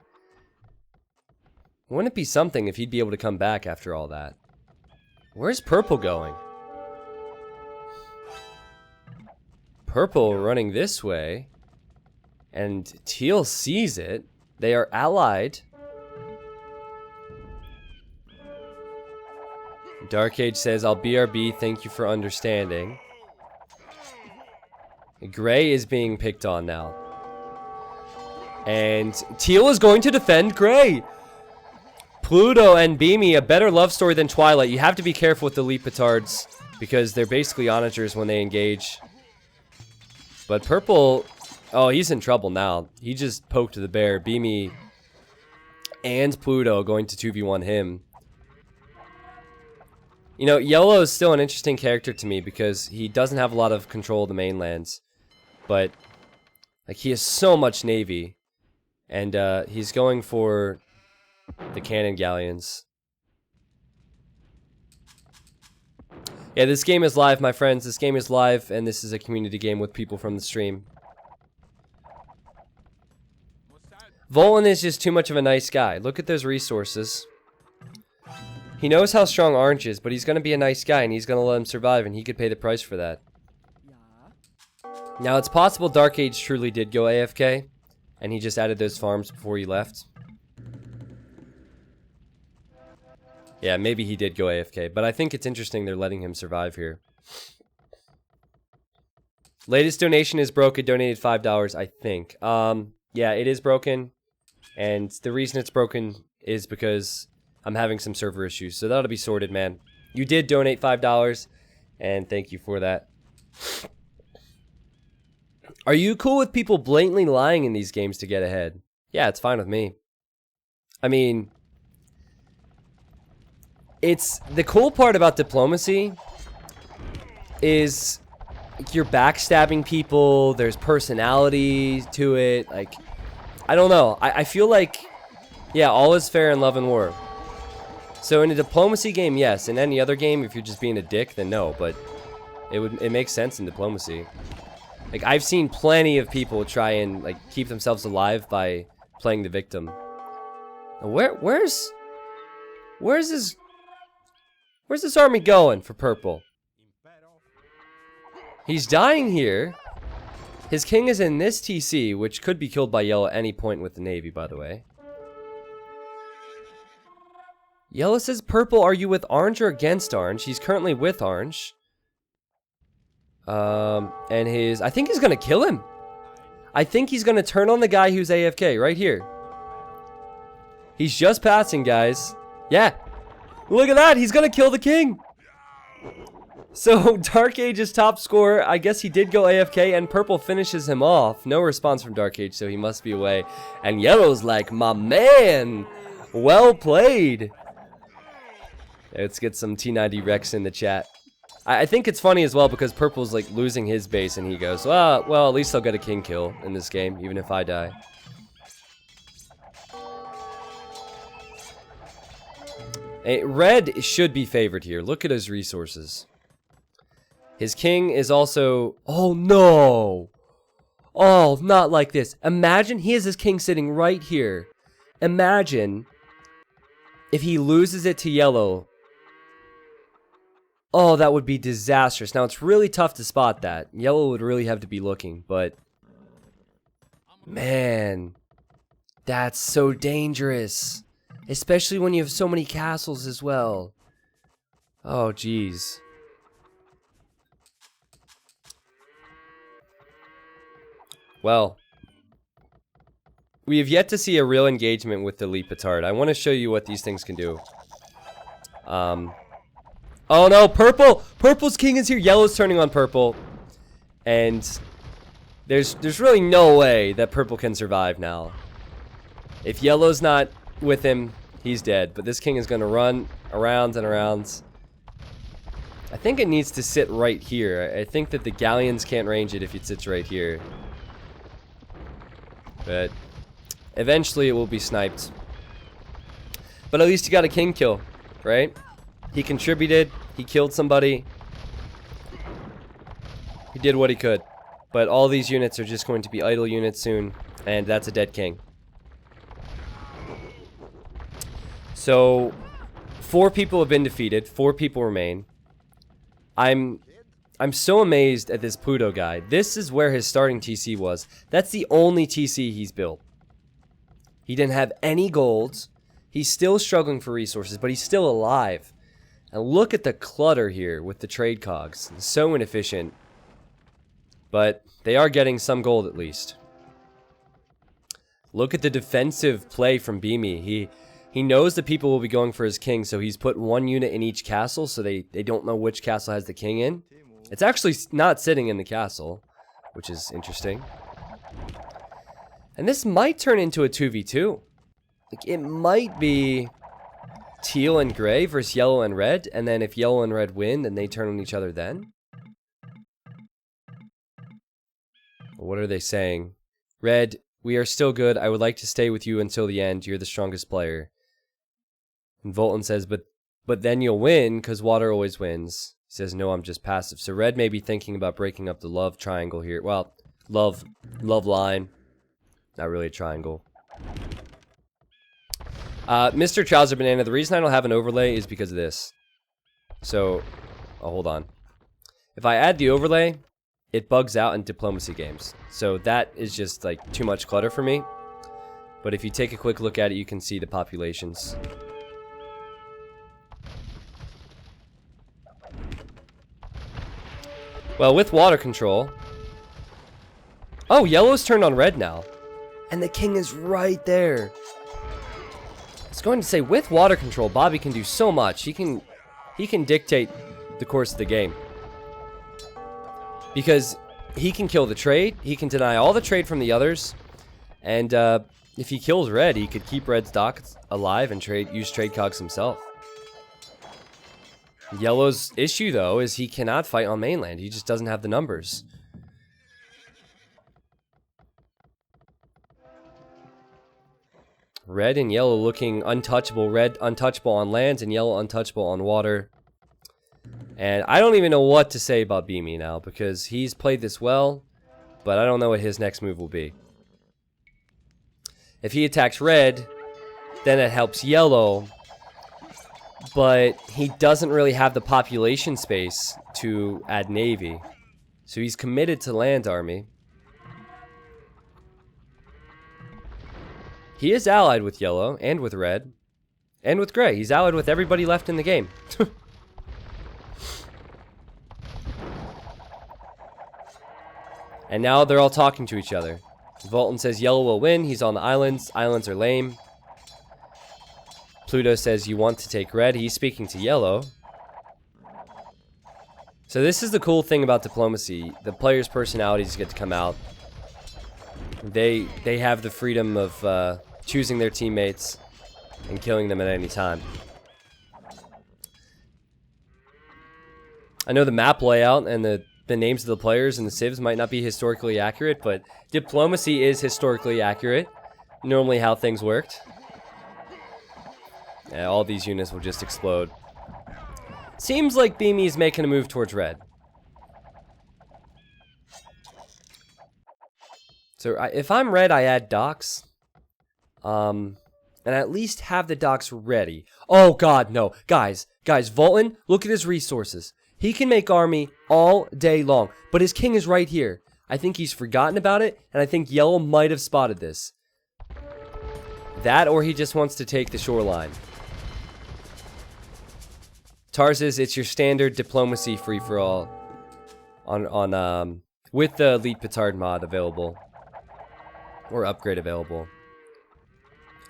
Wouldn't it be something if he'd be able to come back after all that? Where's purple going? Purple running this way. And teal sees it. They are allied. Dark Age says, I'll BRB. Thank you for understanding. Gray is being picked on now. And teal is going to defend gray. Pluto and Beamy, a better love story than Twilight. You have to be careful with the Leap Petards because they're basically onagers when they engage. But purple, oh, he's in trouble now. He just poked the bear. Beamy and Pluto going to 2v1 him. You know, yellow is still an interesting character to me because he doesn't have a lot of control of the mainlands. But, like, he has so much navy. And he's going for the cannon galleons. Yeah, this game is live, my friends. This game is live, and this is a community game with people from the stream. Volton is just too much of a nice guy. Look at those resources. He knows how strong Orange is, but he's going to be a nice guy, and he's going to let him survive, and he could pay the price for that. Now, it's possible Dark Age truly did go AFK, and he just added those farms before he left. Yeah, maybe he did go AFK, but I think it's interesting they're letting him survive here. Latest donation is broken, donated $5, I think. Yeah, it is broken, and the reason it's broken is because I'm having some server issues, so that'll be sorted, man. You did donate $5, and thank you for that. Are you cool with people blatantly lying in these games to get ahead? Yeah, it's fine with me. I mean, it's the cool part about diplomacy is you're backstabbing people, there's personality to it, like, I don't know. I feel like, yeah, all is fair in love and war. So in a diplomacy game, yes. In any other game, if you're just being a dick, then no, but it makes sense in diplomacy. Like, I've seen plenty of people try and, like, keep themselves alive by playing the victim. Where's this army going for purple? He's dying here. His king is in this TC, which could be killed by yellow at any point with the navy, by the way. Yellow says, purple, are you with orange or against orange? He's currently with orange. And I think he's gonna kill him. I think he's gonna turn on the guy who's AFK right here. He's just passing, guys. Yeah. Look at that, he's gonna kill the king. So, Dark Age's top scorer, I guess he did go AFK, and Purple finishes him off. No response from Dark Age, so he must be away. And Yellow's like, my man! Well played! Let's get some T90 Rex in the chat. I think it's funny as well because Purple's like losing his base, and he goes, well, at least I'll get a king kill in this game, even if I die. Red should be favored here. Look at his resources. His king is also... Oh, no! Oh, not like this. Imagine he has his king sitting right here. Imagine if he loses it to yellow. Oh, that would be disastrous. Now, it's really tough to spot that. Yellow would really have to be looking, but... Man. That's so dangerous. Especially when you have so many castles as well. Oh, jeez. Well, we have yet to see a real engagement with the Elite Petard. I want to show you what these things can do. Oh no, Purple! Purple's king is here. Yellow's turning on Purple. And there's really no way that Purple can survive now. If Yellow's not with him, he's dead. But this king is going to run around and around. I think it needs to sit right here. I think that the galleons can't range it if it sits right here. But eventually it will be sniped. But at least he got a king kill, right? He contributed. He killed somebody. He did what he could. But all these units are just going to be idle units soon. And that's a dead king. So 4 people have been defeated. 4 people remain. I'm so amazed at this Pluto guy. This is where his starting TC was. That's the only TC he's built. He didn't have any golds. He's still struggling for resources, but he's still alive. And look at the clutter here with the trade cogs. It's so inefficient. But they are getting some gold at least. Look at the defensive play from Beamy. He knows the people will be going for his king, so he's put 1 unit in each castle, so they don't know which castle has the king in. It's actually not sitting in the castle, which is interesting. And this might turn into a 2v2. Like, it might be teal and gray versus yellow and red, and then if yellow and red win, then they turn on each other then. What are they saying? Red, we are still good. I would like to stay with you until the end. You're the strongest player. And Volton says, but then you'll win, because water always wins. He says, no, I'm just passive. So red may be thinking about breaking up the love triangle here. Well, love line. Not really a triangle. Mr. Trouser Banana, the reason I don't have an overlay is because of this. So, hold on. If I add the overlay, it bugs out in diplomacy games. So that is just like too much clutter for me. But if you take a quick look at it, you can see the populations. Well, with water control... Oh, yellow's turned on red now. And the king is right there. I was going to say, with water control, Bobby can do so much. He can dictate the course of the game. Because he can kill the trade, he can deny all the trade from the others, and if he kills red, he could keep red's dock alive and use trade cogs himself. Yellow's issue, though, is he cannot fight on mainland. He just doesn't have the numbers. Red and yellow looking untouchable. Red untouchable on lands and yellow untouchable on water. And I don't even know what to say about Beamy now, because he's played this well, but I don't know what his next move will be. If he attacks red, then it helps yellow, but he doesn't really have the population space to add navy. So he's committed to land army. He is allied with yellow, and with red, and with gray. He's allied with everybody left in the game. And now they're all talking to each other. Volton says yellow will win. He's on the islands. Islands are lame. Pluto says you want to take red. He's speaking to yellow. So this is the cool thing about diplomacy. The players' personalities get to come out. They have the freedom of choosing their teammates and killing them at any time. I know the map layout and the names of the players and the civs might not be historically accurate, but diplomacy is historically accurate. Normally how things worked. Yeah, all these units will just explode. Seems like Beamy's making a move towards red. So if I'm red, I add docks. And at least have the docks ready. Oh god, no. Guys, Volton, look at his resources. He can make army all day long, but his king is right here. I think he's forgotten about it, and I think yellow might have spotted this. That, or he just wants to take the shoreline. Tarsus, it's your standard diplomacy free-for-all on with the Elite Petard mod available. Or upgrade available.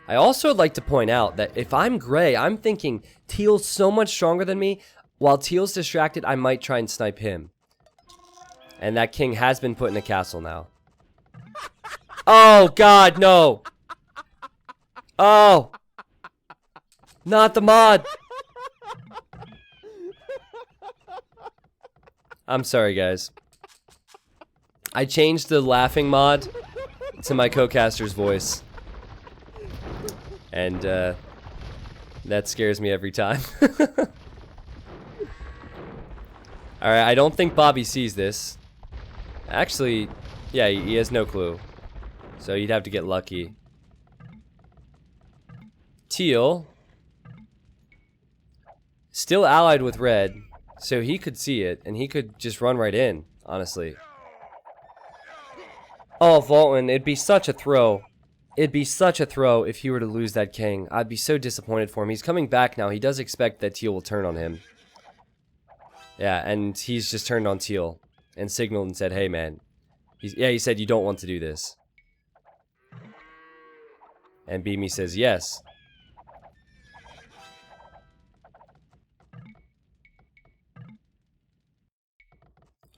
I also would like to point out that if I'm gray, I'm thinking Teal's so much stronger than me. While Teal's distracted, I might try and snipe him. And that king has been put in a castle now. Oh, God, no. Oh. Not the mod. I'm sorry, guys. I changed the laughing mod to my co-caster's voice. And, that scares me every time. Alright, I don't think Bobby sees this. Actually, yeah, he has no clue. So you'd have to get lucky. Teal. Still allied with red. So he could see it, and he could just run right in, honestly. Oh, Volton, it'd be such a throw. It'd be such a throw if he were to lose that king. I'd be so disappointed for him. He's coming back now. He does expect that Teal will turn on him. Yeah, and he's just turned on Teal and signaled and said, hey, man. He said, you don't want to do this. And Beamy says, yes.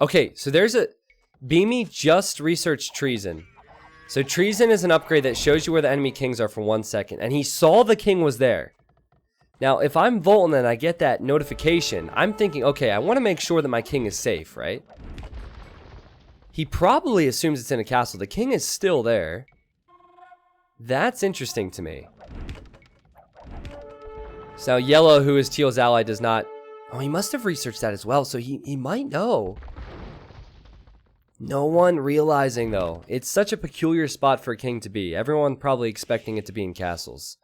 Okay, so there's a... Beamy just researched treason. So treason is an upgrade that shows you where the enemy kings are for 1 second. And he saw the king was there. Now, if I'm Volton and I get that notification, I'm thinking, okay, I want to make sure that my king is safe, right? He probably assumes it's in a castle. The king is still there. That's interesting to me. So now yellow, who is Teal's ally, does not... Oh, he must have researched that as well, so he might know. No one realizing, though. It's such a peculiar spot for a king to be. Everyone probably expecting it to be in castles.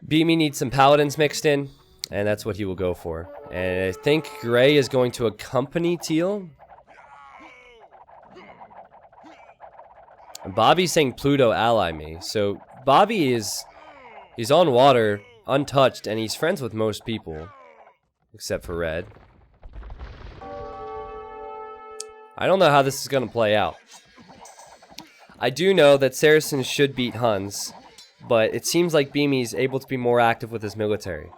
Beamy needs some paladins mixed in, and that's what he will go for. And I think Gray is going to accompany Teal. And Bobby's saying Pluto ally me. So Bobby he's on water, untouched, and he's friends with most people. Except for red. I don't know how this is going to play out. I do know that Saracens should beat Huns, but it seems like Beamy's able to be more active with his military.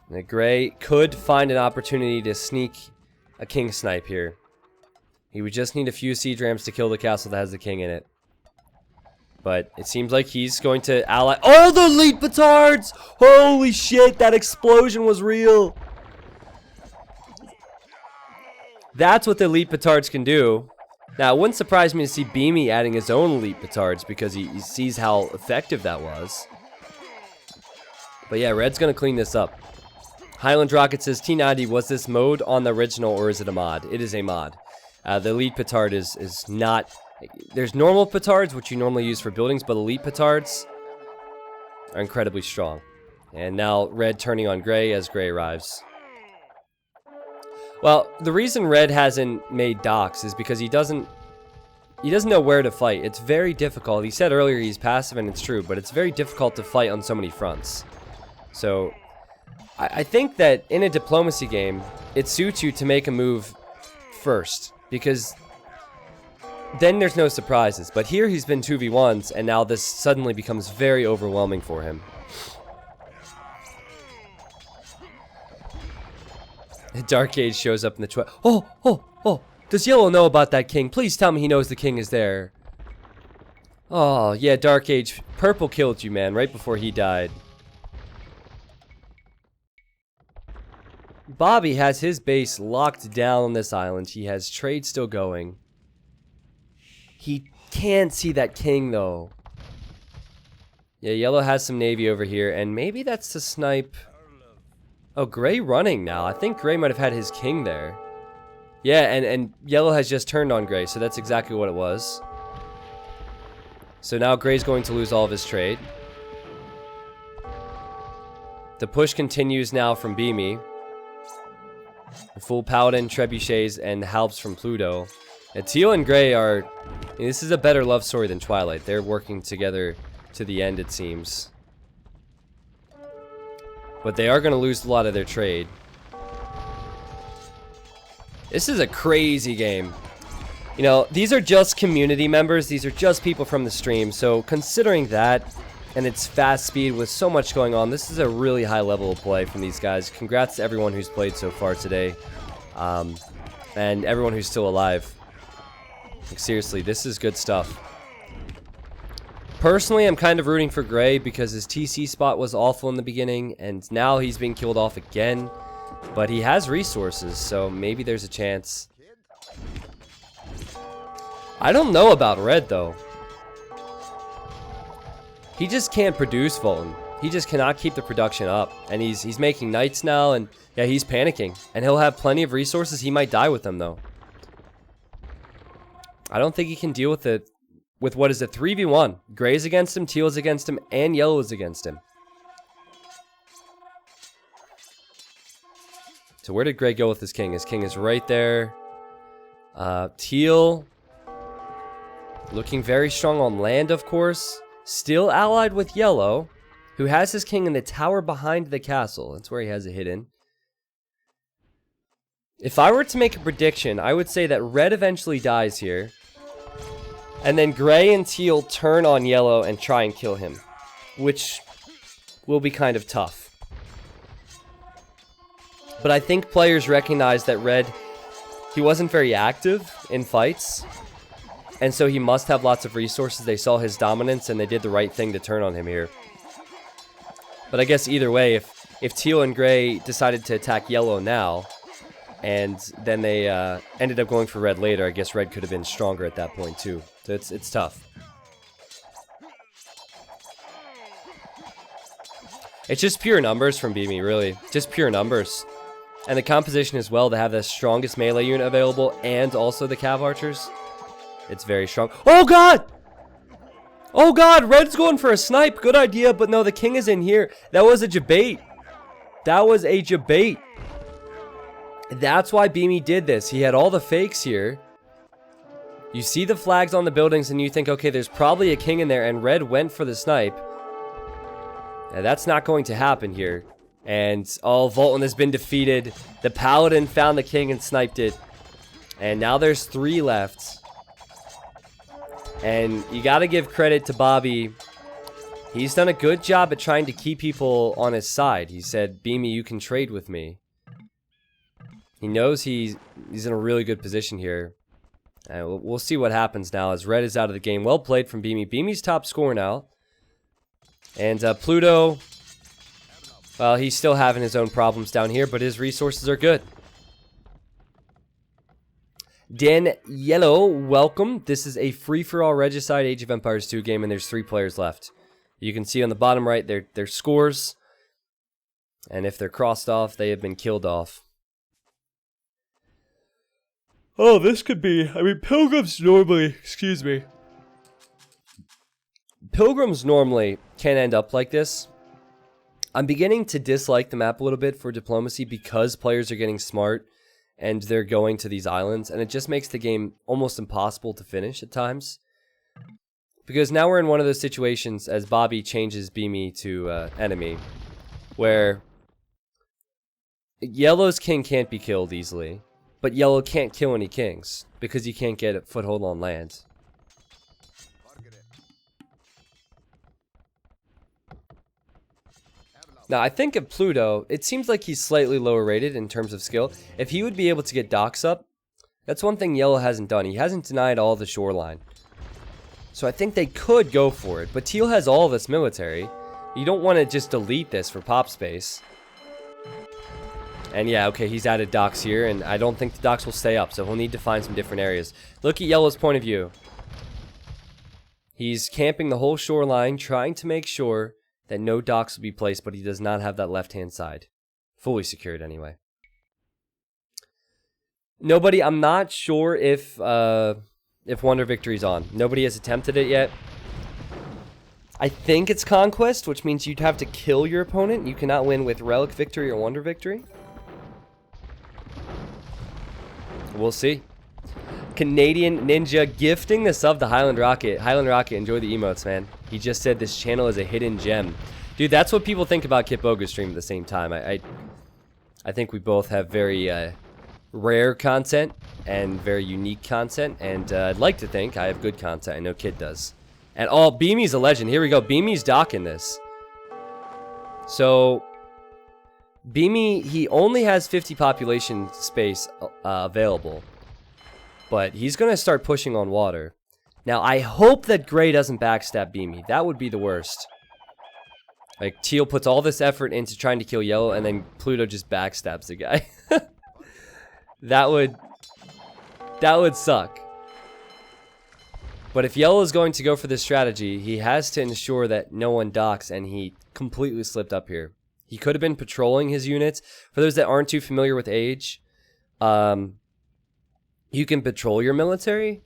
Now, Gray could find an opportunity to sneak a king snipe here. He would just need a few siege rams to kill the castle that has the king in it. But it seems like he's going to ally... Oh, the elite petards! Holy shit, that explosion was real! That's what the elite petards can do. Now, it wouldn't surprise me to see Beamy adding his own elite petards because he sees how effective that was. But yeah, red's going to clean this up. Highland Rocket says, T90, was this mode on the original or is it a mod? It is a mod. The elite petard is not... There's normal petards, which you normally use for buildings, but elite petards are incredibly strong. And now red turning on gray as gray arrives. Well, the reason red hasn't made docks is because he doesn't know where to fight. It's very difficult. He said earlier he's passive, and it's true, but it's very difficult to fight on so many fronts. So, I think that in a diplomacy game, it suits you to make a move first, because then there's no surprises. But here he's been 2v1s, and now this suddenly becomes very overwhelming for him. Dark Age shows up in the Oh! Does Yellow know about that king? Please tell me he knows the king is there. Oh, yeah, Dark Age. Purple killed you, man, right before he died. Bobby has his base locked down on this island. He has trade still going. He can't see that king, though. Yeah, Yellow has some navy over here, and maybe that's to snipe. Oh, Gray running now. I think Gray might have had his king there. Yeah, and Yellow has just turned on Gray, so that's exactly what it was. So now Gray's going to lose all of his trade. The push continues now from Beamy. Full Paladin, Trebuchets, and Halbs from Pluto. And Teal and Gray are... this is a better love story than Twilight. They're working together to the end, it seems. But they are going to lose a lot of their trade. This is a crazy game. You know, these are just community members. These are just people from the stream. So considering that, and its fast speed with so much going on, this is a really high level of play from these guys. Congrats to everyone who's played so far today. And everyone who's still alive. Like, seriously, this is good stuff. Personally, I'm kind of rooting for Gray because his TC spot was awful in the beginning, and now he's being killed off again. But he has resources, so maybe there's a chance. I don't know about Red, though. He just can't produce Fulton. He just cannot keep the production up. And he's making knights now, and yeah, he's panicking. And he'll have plenty of resources. He might die with them, though. I don't think he can deal with it. With what is a 3v1. Gray's against him, Teal's against him, and Yellow is against him. So where did Gray go with his king? His king is right there. Teal looking very strong on land, of course. Still allied with Yellow, who has his king in the tower behind the castle. That's where he has it hidden. If I were to make a prediction, I would say that Red eventually dies here. And then Gray and Teal turn on Yellow and try and kill him. Which will be kind of tough. But I think players recognize that Red, he wasn't very active in fights. And so he must have lots of resources. They saw his dominance and they did the right thing to turn on him here. But I guess either way, if Teal and Gray decided to attack Yellow now, and then they ended up going for Red later, I guess Red could have been stronger at that point too. So it's tough. It's just pure numbers from Beamy, really. Just pure numbers. And the composition as well to have the strongest melee unit available and also the Cav Archers. It's very strong. Oh god! Oh god, Red's going for a snipe. Good idea, but no, the king is in here. That was a debate. That was a debate. That's why Beamy did this. He had all the fakes here. You see the flags on the buildings and you think, okay, there's probably a king in there, and Red went for the snipe. Now, that's not going to happen here. And, oh, Volton has been defeated. The Paladin found the king and sniped it. And now there's 3 left. And you gotta give credit to Bobby. He's done a good job at trying to keep people on his side. He said, Beamy, you can trade with me. He knows he's in a really good position here. And we'll see what happens now as Red is out of the game. Well played from Beamy. Beamy's top score now. And Pluto, well, he's still having his own problems down here, but his resources are good. Dan Yellow, welcome. This is a free-for-all Regicide Age of Empires 2 game, and there's 3 players left. You can see on the bottom right their scores. And if they're crossed off, they have been killed off. Oh, this could be... I mean, Pilgrims normally... Excuse me. Pilgrims normally can end up like this. I'm beginning to dislike the map a little bit for diplomacy because players are getting smart and they're going to these islands, and it just makes the game almost impossible to finish at times. Because now we're in one of those situations as Bobby changes Beamy to enemy, where Yellow's king can't be killed easily. But yellow can't kill any kings because he can't get a foothold on land. Now, I think of Pluto, it seems like he's slightly lower rated in terms of skill. If he would be able to get docks up, that's one thing yellow hasn't done. He hasn't denied all the shoreline. So I think they could go for it. But teal has all this military. You don't want to just delete this for pop space. And yeah, okay, he's added docks here, and I don't think the docks will stay up, so he'll need to find some different areas. Look at yellow's point of view. He's camping the whole shoreline, trying to make sure that no docks will be placed, but he does not have that left-hand side. Fully secured, anyway. Nobody, I'm not sure if Wonder Victory's on. Nobody has attempted it yet. I think it's Conquest, which means you'd have to kill your opponent. You cannot win with Relic Victory or Wonder Victory. We'll see. Canadian Ninja gifting the sub to Highland Rocket. Highland Rocket, enjoy the emotes, man. He just said this channel is a hidden gem. Dude, that's what people think about Kip Boga's stream at the same time. I think we both have very rare content and very unique content. And I'd like to think I have good content. I know Kid does. And oh, Beamy's a legend. Here we go. Beamy's docking this. So Beamy, he only has 50 population space available. But he's going to start pushing on water. Now, I hope that Gray doesn't backstab Beamy. That would be the worst. Like, Teal puts all this effort into trying to kill Yellow, and then Pluto just backstabs the guy. That would suck. But if Yellow is going to go for this strategy, he has to ensure that no one docks, and he completely slipped up here. He could have been patrolling his units. For those that aren't too familiar with Age, you can patrol your military.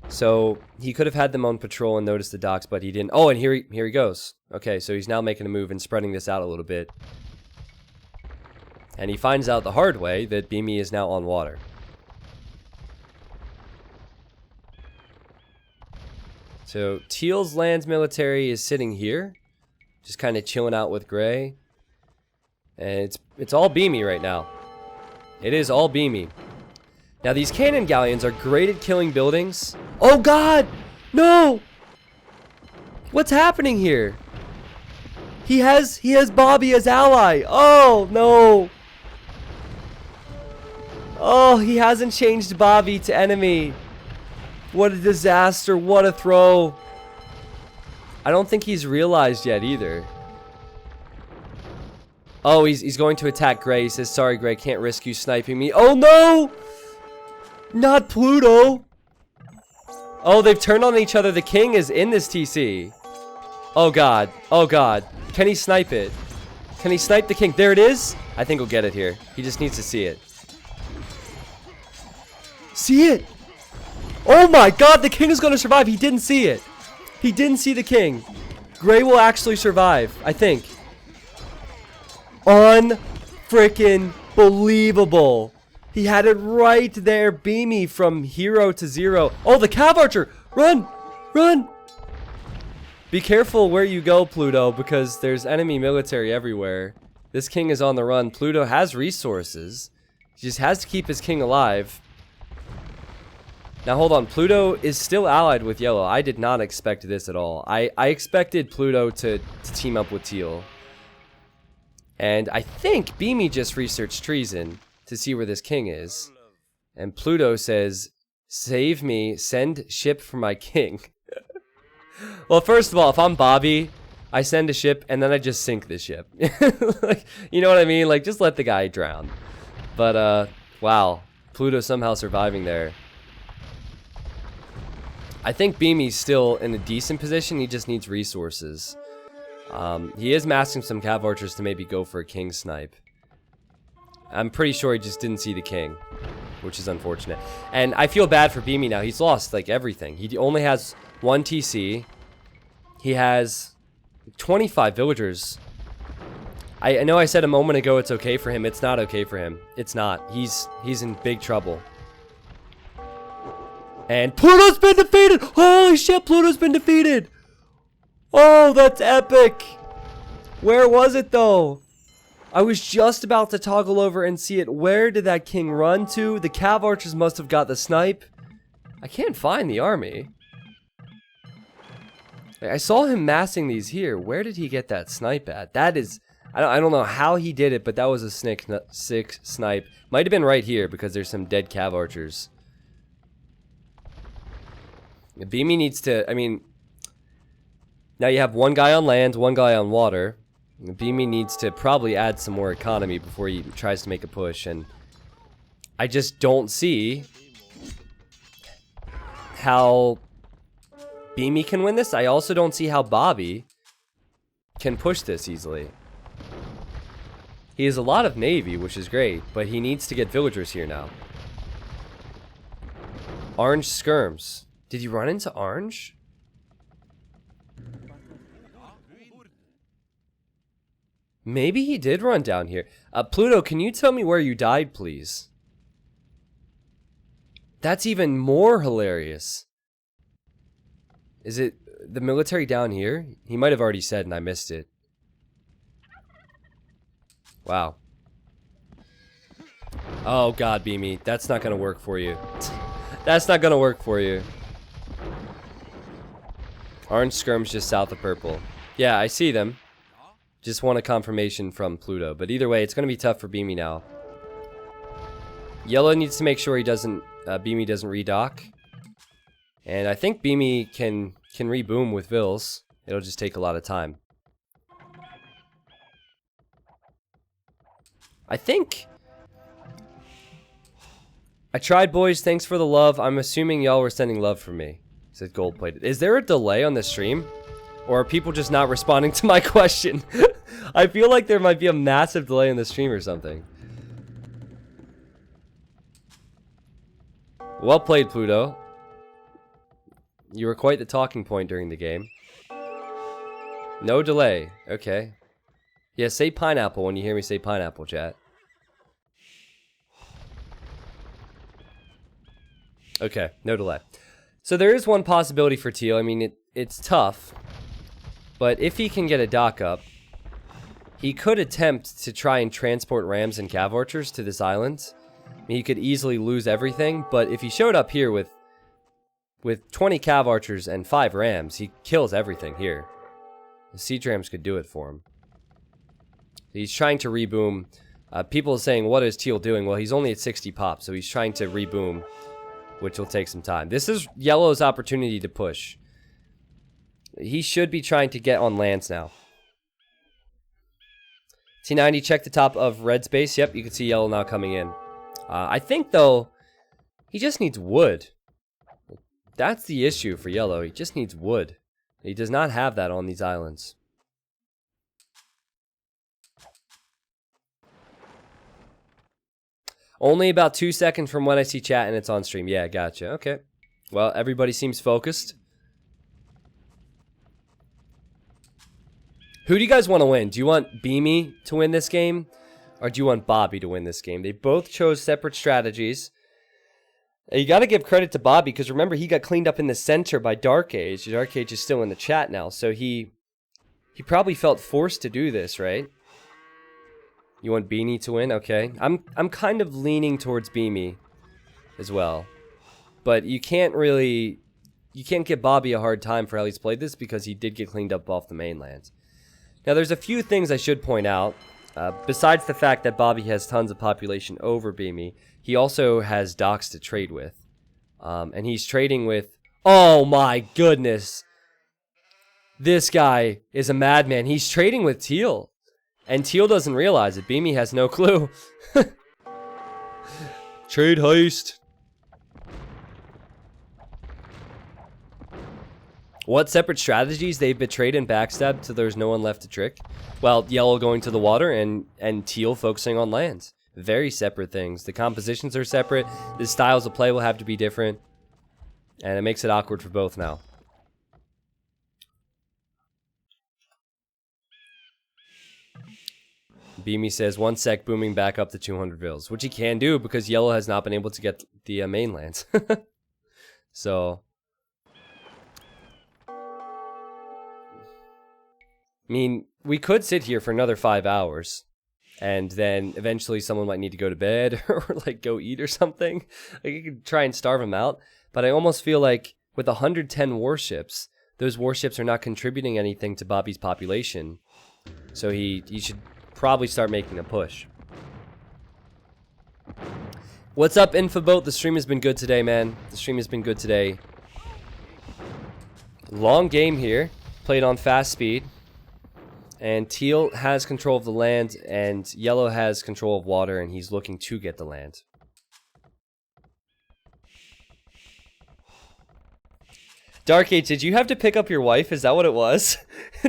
So he could have had them on patrol and noticed the docks, but he didn't. Oh, and here he goes. Okay, so he's now making a move and spreading this out a little bit. And he finds out the hard way that Beamy is now on water. So Teal's land's military is sitting here, just kind of chilling out with Gray. And it's all Beamy right now. It is all Beamy. Now these cannon galleons are great at killing buildings. Oh God! No! What's happening here? He has Bobby as ally. Oh no! Oh, he hasn't changed Bobby to enemy. What a disaster, what a throw. I don't think he's realized yet either. Oh, he's going to attack Gray. He says, sorry Gray, can't risk you sniping me. Oh no! Not Pluto! Oh, they've turned on each other. The king is in this TC. Oh god, oh god. Can he snipe it? Can he snipe the king? There it is! I think he'll get it here. He just needs to see it. See it! Oh my god, the king is going to survive. He didn't see it. He didn't see the king. Gray will actually survive, I think. Unfreaking believable. He had it right there. Beamy from hero to zero. Oh, the Cav Archer! Run! Run! Be careful where you go, Pluto, because there's enemy military everywhere. This king is on the run. Pluto has resources. He just has to keep his king alive. Now, hold on. Pluto is still allied with Yellow. I did not expect this at all. I expected Pluto to team up with Teal. And I think Beamy just researched treason to see where this king is. And Pluto says, save me, send ship for my king. Well, first of all, if I'm Bobby, I send a ship and then I just sink the ship. Like, you know what I mean? Like, just let the guy drown. But, wow. Pluto somehow surviving there. I think Beamy's still in a decent position. He just needs resources. He is masking some Cav Archers to maybe go for a king snipe. I'm pretty sure he just didn't see the king, which is unfortunate. And I feel bad for Beamy now. He's lost, like, everything. He only has 1 TC. He has 25 villagers. I know I said a moment ago it's okay for him. It's not okay for him. It's not. He's in big trouble. And Pluto's been defeated! Holy shit, Pluto's been defeated! Oh, that's epic! Where was it, though? I was just about to toggle over and see it. Where did that king run to? The cav archers must have got the snipe. I can't find the army. I saw him massing these here. Where did he get that snipe at? That is... I don't know how he did it, but that was a sick snipe. Might have been right here because there's some dead cav archers. Beamy needs to... I mean... Now you have one guy on land, one guy on water. Beamy needs to probably add some more economy before he tries to make a push, and I just don't see how Beamy can win this. I also don't see how Bobby can push this easily. He has a lot of navy, which is great, but he needs to get villagers here now. Orange skirms. Did you run into orange? Maybe he did run down here. Pluto, can you tell me where you died, please? That's even more hilarious. Is it the military down here? He might have already said and I missed it. Wow. Oh god, Beamy. That's not gonna work for you. That's not gonna work for you. Orange skirms just south of purple. Yeah, I see them. Just want a confirmation from Pluto. But either way, it's going to be tough for Beamy now. Yellow needs to make sure he doesn't... Beamy doesn't redock. And I think Beamy can reboom with Vills. It'll just take a lot of time. I think... I tried, boys. Thanks for the love. I'm assuming y'all were sending love for me. Said gold plated. Is there a delay on the stream? Or are people just not responding to my question? I feel like there might be a massive delay in the stream or something. Well played, Pluto. You were quite the talking point during the game. No delay. Okay. Yeah, say pineapple when you hear me say pineapple, chat. Okay, no delay. So there is one possibility for Teal. I mean, it's tough. But if he can get a dock up, he could attempt to try and transport rams and cav archers to this island. I mean, he could easily lose everything, but if he showed up here with 20 cav archers and 5 rams, he kills everything here. The siege rams could do it for him. He's trying to reboom. People are saying, what is Teal doing? Well, he's only at 60 pop, so he's trying to reboom, which will take some time. This is Yellow's opportunity to push. He should be trying to get on lands now. T90, check the top of Red's base. Yep, you can see Yellow now coming in. I think, though, he just needs wood. That's the issue for Yellow. He just needs wood. He does not have that on these islands. Only about 2 seconds from when I see chat and it's on stream. Yeah, gotcha. Okay. Well, everybody seems focused. Who do you guys want to win? Do you want Beamy to win this game? Or do you want Bobby to win this game? They both chose separate strategies. You got to give credit to Bobby, because remember, he got cleaned up in the center by Dark Age. Dark Age is still in the chat now, so he probably felt forced to do this, right? You want Beanie to win? Okay. I'm kind of leaning towards Beamy as well. But you can't give Bobby a hard time for how he's played this, because he did get cleaned up off the mainland. Now, there's a few things I should point out. Besides the fact that Bobby has tons of population over Beamy, he also has docks to trade with. And he's trading with... Oh my goodness! This guy is a madman. He's trading with Teal. And Teal doesn't realize it. Beamy has no clue. Trade heist. What separate strategies? They've betrayed and backstabbed so there's no one left to trick. Well, Yellow going to the water and Teal focusing on lands. Very separate things. The compositions are separate. The styles of play will have to be different. And it makes it awkward for both now. Beamy says, 1 sec, booming back up to 200 vills. Which he can do because Yellow has not been able to get the mainlands. So... I mean, we could sit here for another 5 hours. And then eventually someone might need to go to bed or like go eat or something. Like you could try and starve him out. But I almost feel like with 110 warships, those warships are not contributing anything to Bobby's population. So he should probably start making a push. What's up, Infoboat? The stream has been good today, man. The stream has been good today. Long game here. Played on fast speed. And Teal has control of the land, and Yellow has control of water, and he's looking to get the land. Dark Age, did you have to pick up your wife? Is that what it was?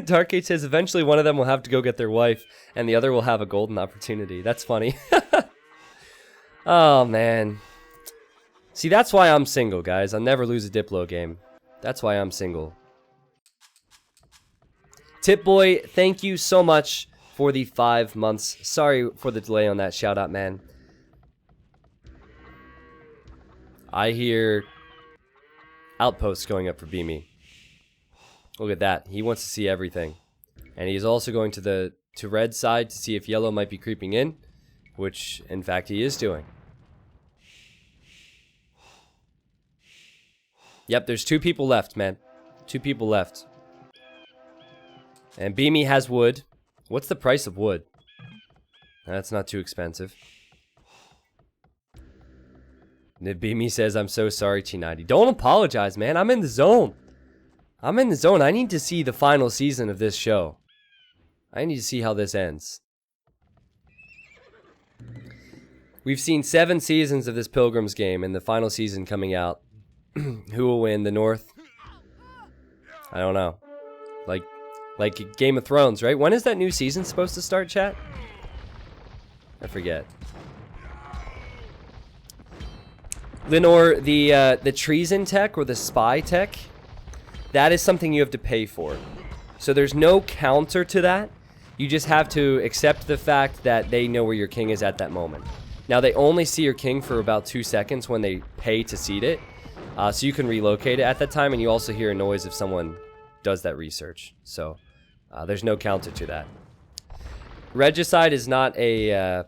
Dark Age says eventually one of them will have to go get their wife, and the other will have a golden opportunity. That's funny. Oh, man. See, that's why I'm single, guys. I'll never lose a Diplo game. That's why I'm single. Tip Boy, thank you so much for the 5 months. Sorry for the delay on that shout out, man. I hear outposts going up for Beamy. Look at that. He wants to see everything. And he's also going to red side to see if yellow might be creeping in, which in fact he is doing. Yep, there's 2 people left, man. 2 people left. And Beamy has wood. What's the price of wood? That's not too expensive. Beamy says, I'm so sorry, T90. Don't apologize, man. I'm in the zone. I'm in the zone. I need to see the final season of this show. I need to see how this ends. We've seen 7 seasons of this Pilgrims game, and the final season coming out. Who will win? The North? I don't know. Like Game of Thrones, right? When is that new season supposed to start, chat? I forget. Lenore, the treason tech or the spy tech, that is something you have to pay for. So there's no counter to that. You just have to accept the fact that they know where your king is at that moment. Now, they only see your king for about 2 seconds when they pay to seed it. So you can relocate it at that time, and you also hear a noise if someone does that research. So there's no counter to that. Regicide is not a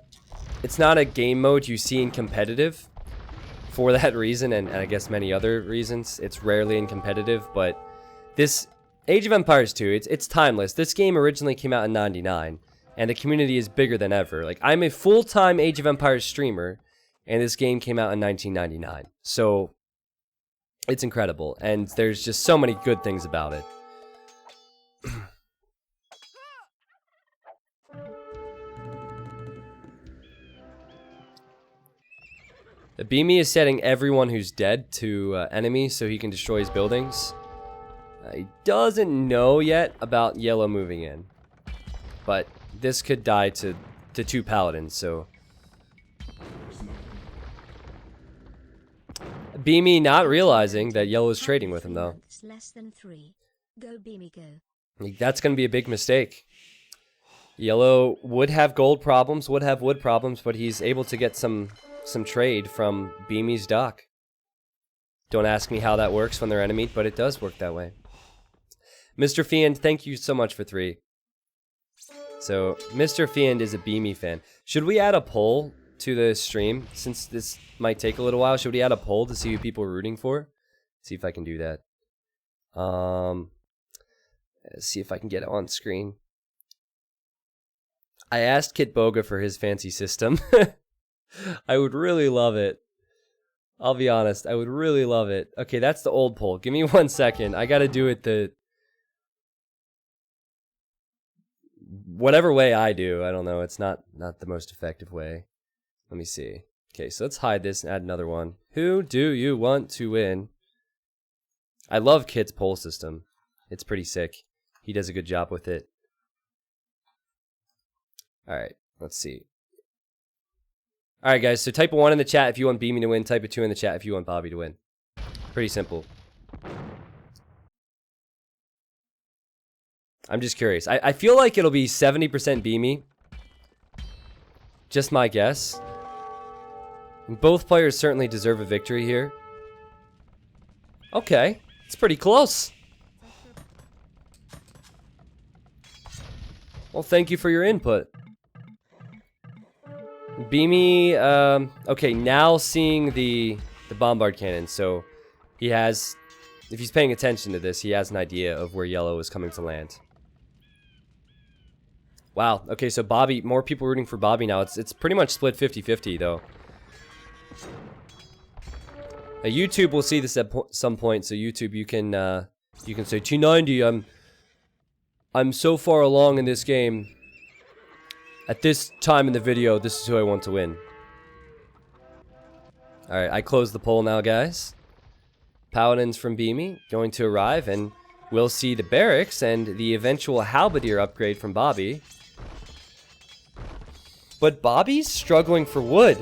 it's not a game mode you see in competitive for that reason, and I guess many other reasons. It's rarely in competitive, but this Age of Empires 2, it's timeless. This game originally came out in '99, and the community is bigger than ever. Like, I'm a full-time Age of Empires streamer, and this game came out in 1999. So it's incredible, and there's just so many good things about it. The Beamy is setting everyone who's dead to enemies so he can destroy his buildings. He doesn't know yet about yellow moving in, but this could die to 2 paladins, so... Beamy not realizing that yellow is trading with him, though. Less than 3. Go Beamy, go. That's going to be a big mistake. Yellow would have gold problems, would have wood problems, but he's able to get some trade from Beamy's dock. Don't ask me how that works when they're enemy, but it does work that way. Mr. Fiend, thank you so much for 3. So, Mr. Fiend is a Beamy fan. Should we add a poll to the stream, since this might take a little while? Should we add a poll to see who people are rooting for? See if I can do that. See if I can get it on screen. I asked Kit Boga for his fancy system. I would really love it. I'll be honest, I would really love it. Okay, that's the old poll. Give me 1 second. I gotta do it the... whatever way I do. I don't know. It's not the most effective way. Let me see. Okay, so let's hide this and add another one. Who do you want to win? I love Kit's poll system. It's pretty sick. He does a good job with it. Alright, let's see. Alright guys, so type a 1 in the chat if you want Beamy to win. Type a 2 in the chat if you want Bobby to win. Pretty simple. I'm just curious. I feel like it'll be 70% Beamy. Just my guess. Both players certainly deserve a victory here. Okay, it's pretty close. Well, thank you for your input. Beamy, okay, now seeing the bombard cannon, so he has, if he's paying attention to this, he has an idea of where yellow is coming to land. Wow, okay, so Bobby, more people rooting for Bobby now. It's pretty much split 50-50 though. YouTube will see this at some point, so YouTube, you can say T90. I'm so far along in this game. At this time in the video, this is who I want to win. All right, I close the poll now, guys. Paladins from Beamy going to arrive, and we'll see the barracks and the eventual halberdier upgrade from Bobby. But Bobby's struggling for wood.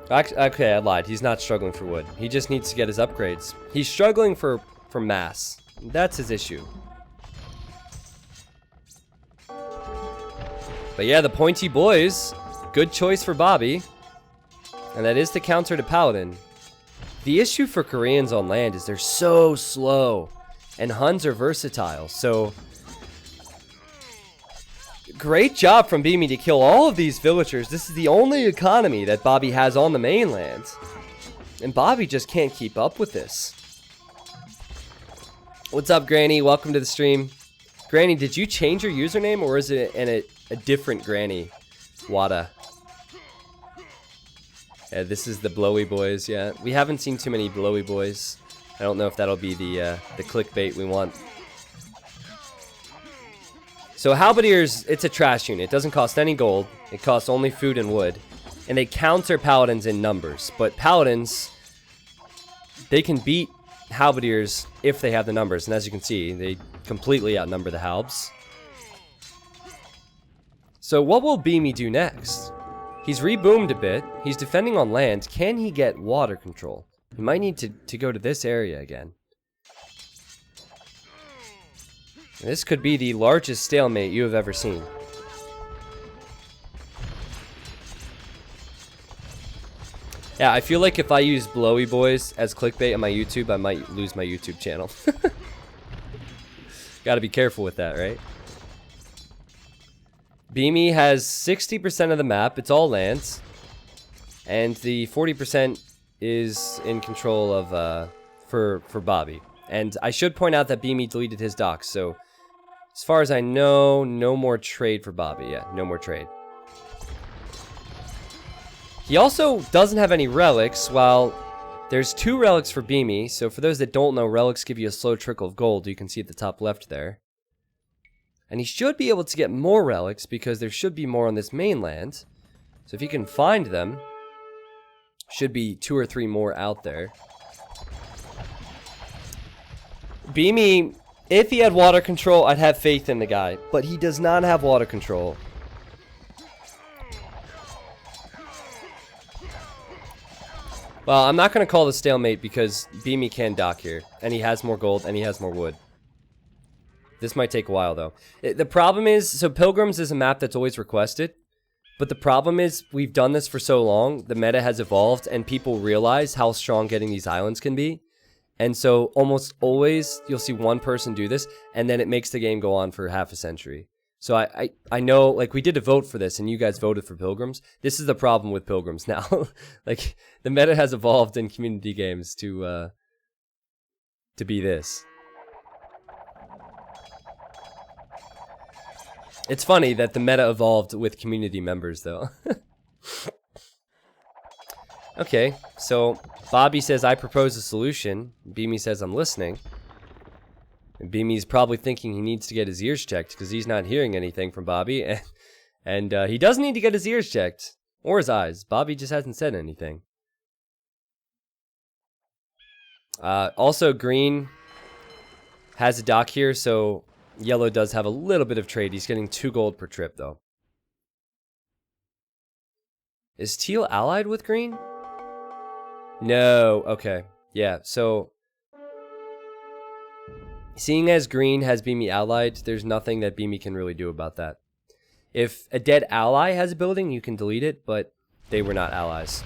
Okay, I lied. He's not struggling for wood. He just needs to get his upgrades. He's struggling for mass. That's his issue. But yeah, the pointy boys. Good choice for Bobby. And that is the counter to Paladin. The issue for Koreans on land is they're so slow. And Huns are versatile, so... Great job from Beamy to kill all of these villagers. This is the only economy that Bobby has on the mainland. And Bobby just can't keep up with this. What's up, Granny? Welcome to the stream. Granny, did you change your username, or is it a different Granny? Wada. Yeah, this is the blowy boys, yeah. We haven't seen too many blowy boys. I don't know if that'll be the clickbait we want. So halberdiers, it's a trash unit. It doesn't cost any gold. It costs only food and wood. And they counter paladins in numbers. But paladins, they can beat halberdiers if they have the numbers. And as you can see, they completely outnumber the halbs. So what will Beamy do next? He's reboomed a bit. He's defending on land. Can he get water control? He might need to go to this area again. This could be the largest stalemate you have ever seen. Yeah, I feel like if I use blowy boys as clickbait on my YouTube, I might lose my YouTube channel. Gotta be careful with that, right? Beamy has 60% of the map. It's all lands. And the 40% is in control of, for Bobby. And I should point out that Beamy deleted his docks, so... As far as I know, no more trade for Bobby. Yeah, no more trade. He also doesn't have any relics, while there's 2 relics for Beamy. So for those that don't know, relics give you a slow trickle of gold. You can see at the top left there. And he should be able to get more relics because there should be more on this mainland. So if he can find them, should be 2 or 3 more out there. Beamy... If he had water control, I'd have faith in the guy. But he does not have water control. Well, I'm not going to call this stalemate because Beamy can dock here. And he has more gold and he has more wood. This might take a while, though. The problem is, so Pilgrims is a map that's always requested. But the problem is, we've done this for so long, the meta has evolved, and people realize how strong getting these islands can be. And so almost always you'll see one person do this, and then it makes the game go on for half a century. So I know, like, we did a vote for this, and you guys voted for Pilgrims. This is the problem with Pilgrims now. Like, the meta has evolved in community games to be this. It's funny that the meta evolved with community members, though. Okay, so Bobby says, I propose a solution. Beamy says, I'm listening. And Beamy's probably thinking he needs to get his ears checked because he's not hearing anything from Bobby. And he does need to get his ears checked. Or his eyes. Bobby just hasn't said anything. Also, green has a dock here, so yellow does have a little bit of trade. He's getting 2 gold per trip, though. Is teal allied with green? No, okay. Yeah, so... Seeing as green has Beamy allied, there's nothing that Beamy can really do about that. If a dead ally has a building, you can delete it, but they were not allies.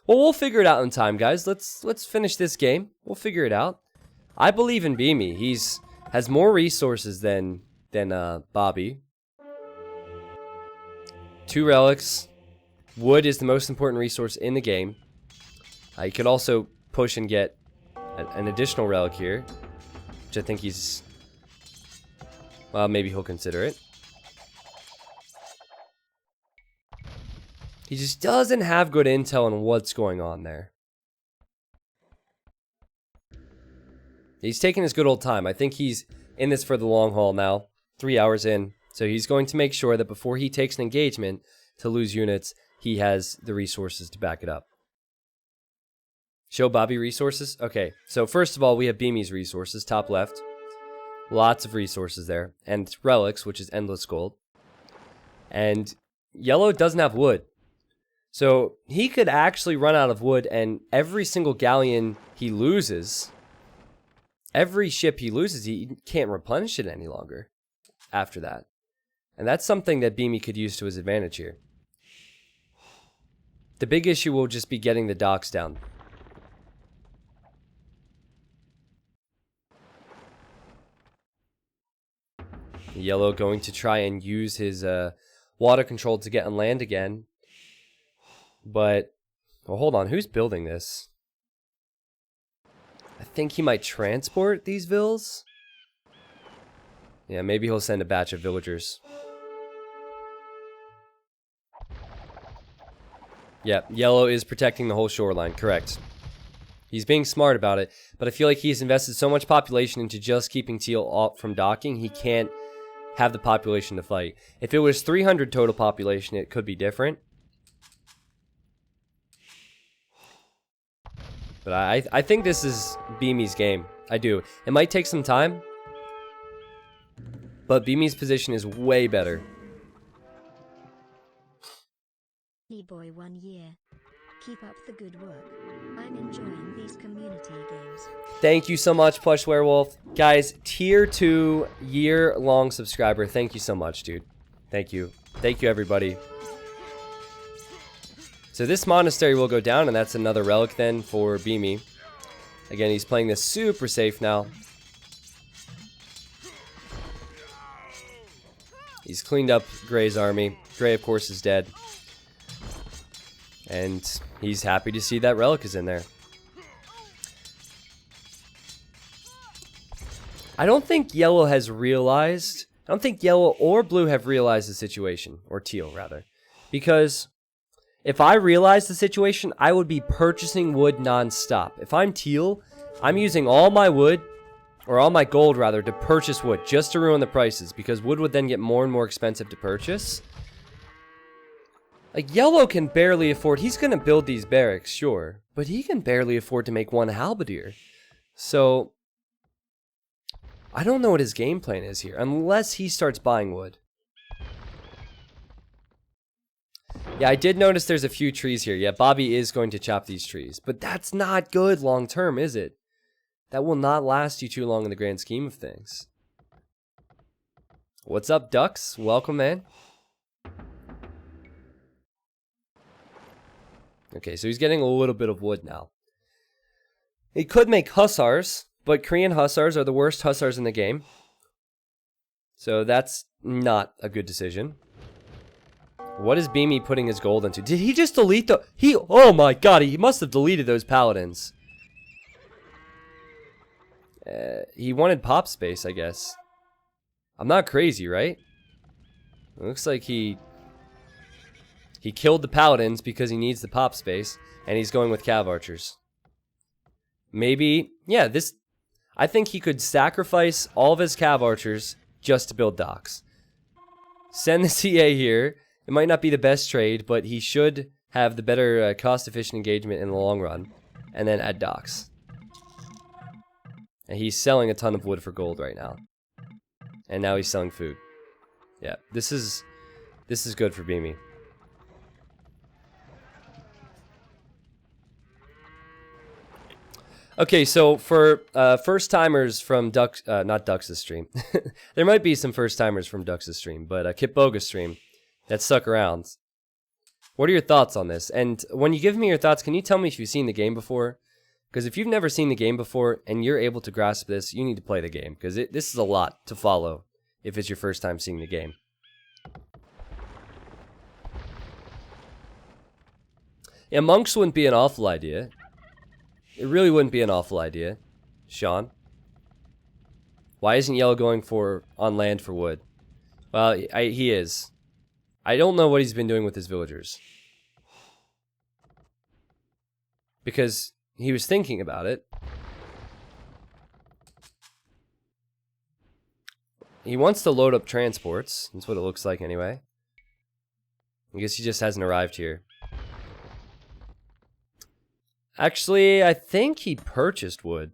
Well, we'll figure it out in time, guys. Let's finish this game. We'll figure it out. I believe in Beamy. Has more resources than than Bobby. 2 relics. Wood is the most important resource in the game. You could also push and get an additional relic here, which I think he's... Well, maybe he'll consider it. He just doesn't have good intel on what's going on there. He's taking his good old time. I think he's in this for the long haul now. 3 hours in. So he's going to make sure that before he takes an engagement to lose units, he has the resources to back it up. Show Bobby resources? Okay, so first of all, we have Beamy's resources, top left. Lots of resources there. And relics, which is endless gold. And yellow doesn't have wood. So he could actually run out of wood, and every single galleon he loses, every ship he loses, he can't replenish it any longer after that. And that's something that Beamy could use to his advantage here. The big issue will just be getting the docks down. Yellow going to try and use his water control to get on land again. But, well, hold on. Who's building this? I think he might transport these vills. Yeah, maybe he'll send a batch of villagers. Yeah, yellow is protecting the whole shoreline. Correct. He's being smart about it, but I feel like he's invested so much population into just keeping teal off from docking, he can't have the population to fight. If it was 300 total population, it could be different. But I think this is Beamy's game. I do. It might take some time, but Beamy's position is way better. Boy 1 year. Keep up the good work. I'm enjoying these community games. Thank you so much, Plush Werewolf. Guys, tier 2 year-long subscriber. Thank you so much, dude. Thank you. Thank you, everybody. So this monastery will go down, and that's another relic then for Beamy. Again, he's playing this super safe now. He's cleaned up Gray's army. Gray, of course, is dead. And he's happy to see that relic is in there. I don't think yellow has realized... I don't think yellow or blue have realized the situation. Or teal, rather. Because... if I realized the situation, I would be purchasing wood non-stop. If I'm teal, I'm using all my wood, or all my gold rather, to purchase wood, just to ruin the prices, because wood would then get more and more expensive to purchase. Like, yellow can barely afford, he's going to build these barracks, sure, but he can barely afford to make one halberdier. So, I don't know what his game plan is here, unless he starts buying wood. Yeah, I did notice there's a few trees here. Yeah, Bobby is going to chop these trees. But that's not good long term, is it? That will not last you too long in the grand scheme of things. What's up, Ducks? Welcome, man. Okay, so he's getting a little bit of wood now. He could make hussars, but Korean hussars are the worst hussars in the game. So that's not a good decision. What is Beamy putting his gold into? Did he just delete the... oh my god, he must have deleted those paladins. He wanted pop space, I guess. I'm not crazy, right? It looks like he killed the paladins because he needs the pop space, and he's going with cav archers. Maybe... yeah, this... I think he could sacrifice all of his cav archers just to build docks. Send the CA here... it might not be the best trade, but he should have the better cost-efficient engagement in the long run. And then add docks. And he's selling a ton of wood for gold right now. And now he's selling food. Yeah, this is good for Beamy. Okay, so for first-timers from not Ducks' stream. There might be some first-timers from Ducks' stream, but Kitboga's stream. That stuck around. What are your thoughts on this? And when you give me your thoughts, can you tell me if you've seen the game before? Because if you've never seen the game before and you're able to grasp this, you need to play the game. Because this is a lot to follow if it's your first time seeing the game. Yeah, monks wouldn't be an awful idea. It really wouldn't be an awful idea. Sean? Why isn't Yellow going for on land for wood? Well, he is. I don't know what he's been doing with his villagers. Because he was thinking about it. He wants to load up transports. That's what it looks like anyway. I guess he just hasn't arrived here. Actually, I think he purchased wood.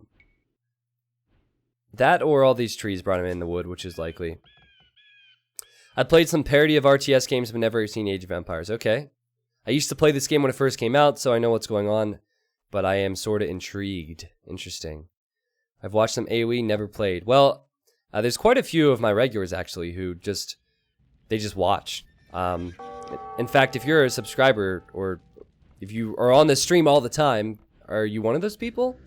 That or all these trees brought him in the wood, which is likely. I played some parody of RTS games, but never seen Age of Empires. Okay. I used to play this game when it first came out, so I know what's going on. But I am sort of intrigued. Interesting. I've watched some AoE, never played. Well, there's quite a few of my regulars, actually, who just watch. In fact, if you're a subscriber, or if you are on the stream all the time, are you one of those people?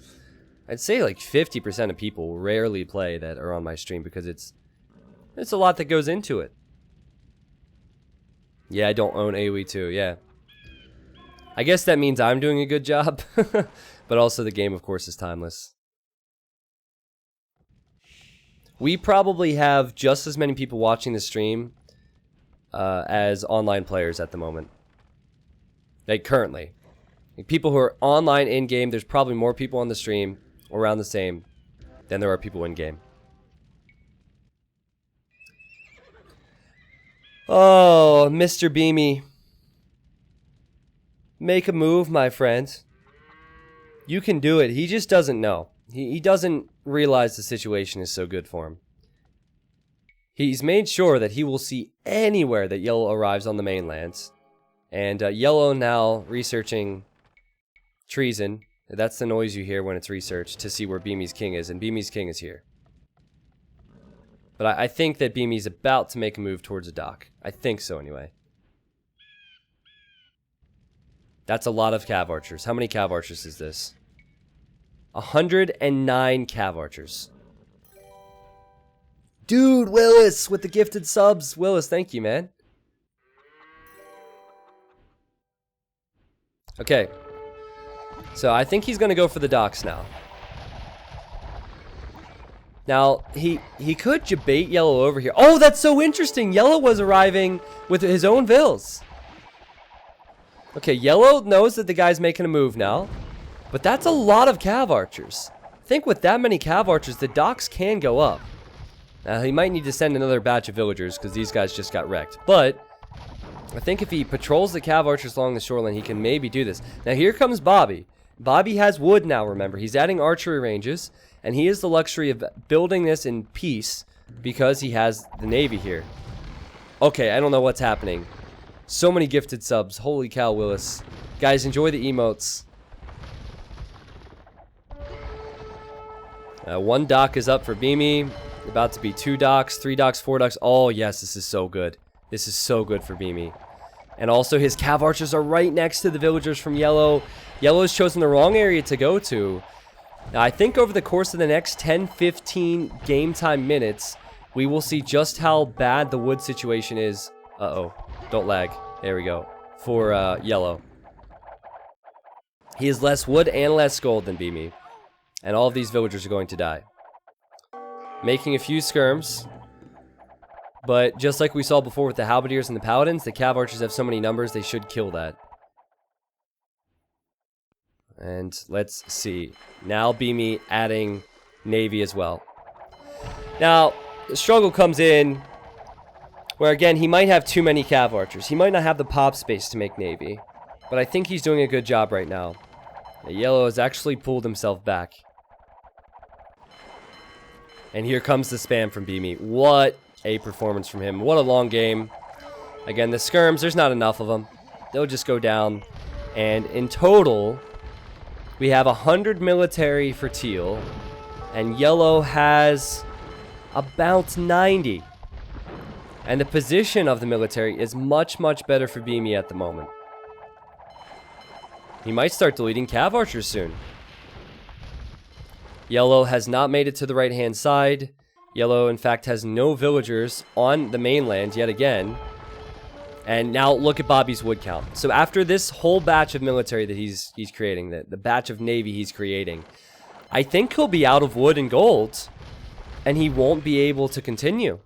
I'd say like 50% of people rarely play that are on my stream because it's a lot that goes into it. Yeah, I don't own AoE2, yeah. I guess that means I'm doing a good job, but also the game, of course, is timeless. We probably have just as many people watching the stream as online players at the moment. Like, currently. Like, people who are online in-game, there's probably more people on the stream, or around the same, than there are people in-game. Oh, Mr. Beamy. Make a move, my friend. You can do it. He just doesn't know. He doesn't realize the situation is so good for him. He's made sure that he will see anywhere that Yellow arrives on the mainlands. And Yellow now researching treason. That's the noise you hear when it's researched to see where Beamy's king is. And Beamy's king is here. But I think that Beamy's about to make a move towards a dock. I think so, anyway. That's a lot of cav archers. How many cav archers is this? 109 cav archers. Dude, Willis with the gifted subs. Willis, thank you, man. Okay. So I think he's going to go for the docks now. Now, he could debate Yellow over here. Oh, that's so interesting. Yellow was arriving with his own vills. Okay, Yellow knows that the guy's making a move now. But that's a lot of cav archers. I think with that many cav archers, the docks can go up. Now, he might need to send another batch of villagers because these guys just got wrecked. But I think if he patrols the cav archers along the shoreline, he can maybe do this. Now, here comes Bobby. Bobby has wood now, remember. He's adding archery ranges. And he has the luxury of building this in peace because he has the navy here. Okay, I don't know what's happening. So many gifted subs. Holy cow, Willis. Guys, enjoy the emotes. One dock is up for Beamy. About to be 2 docks, 3 docks, 4 docks. Oh, yes, this is so good. This is so good for Beamy. And also, his cav archers are right next to the villagers from Yellow. Yellow has chosen the wrong area to go to. Now, I think over the course of the next 10-15 game time minutes, we will see just how bad the wood situation is. Uh-oh. Don't lag. There we go. For Yellow. He has less wood and less gold than Beamy. And all of these villagers are going to die. Making a few skirms. But just like we saw before with the halberdiers and the paladins, the cav archers have so many numbers, they should kill that. And let's see. Now Beamy adding navy as well. Now, the struggle comes in where, again, he might have too many cav archers. He might not have the pop space to make navy. But I think he's doing a good job right now. Yellow has actually pulled himself back. And here comes the spam from Beamy. What a performance from him. What a long game. Again, the skirms, there's not enough of them. They'll just go down. And in total, we have 100 military for Teal. And Yellow has about 90. And the position of the military is much, much better for Beamy at the moment. He might start deleting cav archers soon. Yellow has not made it to the right-hand side. Yellow, in fact, has no villagers on the mainland yet again. And now look at Bobby's wood count. So after this whole batch of military that he's creating, the batch of navy he's creating, I think he'll be out of wood and gold. And he won't be able to continue.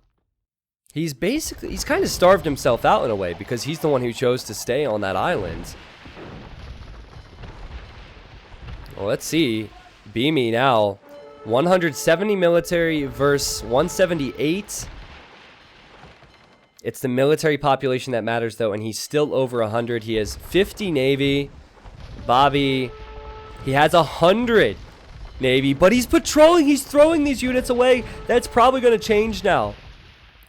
He's kind of starved himself out in a way because he's the one who chose to stay on that island. Well, let's see. Beamy now. 170 military versus 178. It's the military population that matters, though, and he's still over 100. He has 50 navy. Bobby, he has 100 navy, but he's patrolling. He's throwing these units away. That's probably going to change now.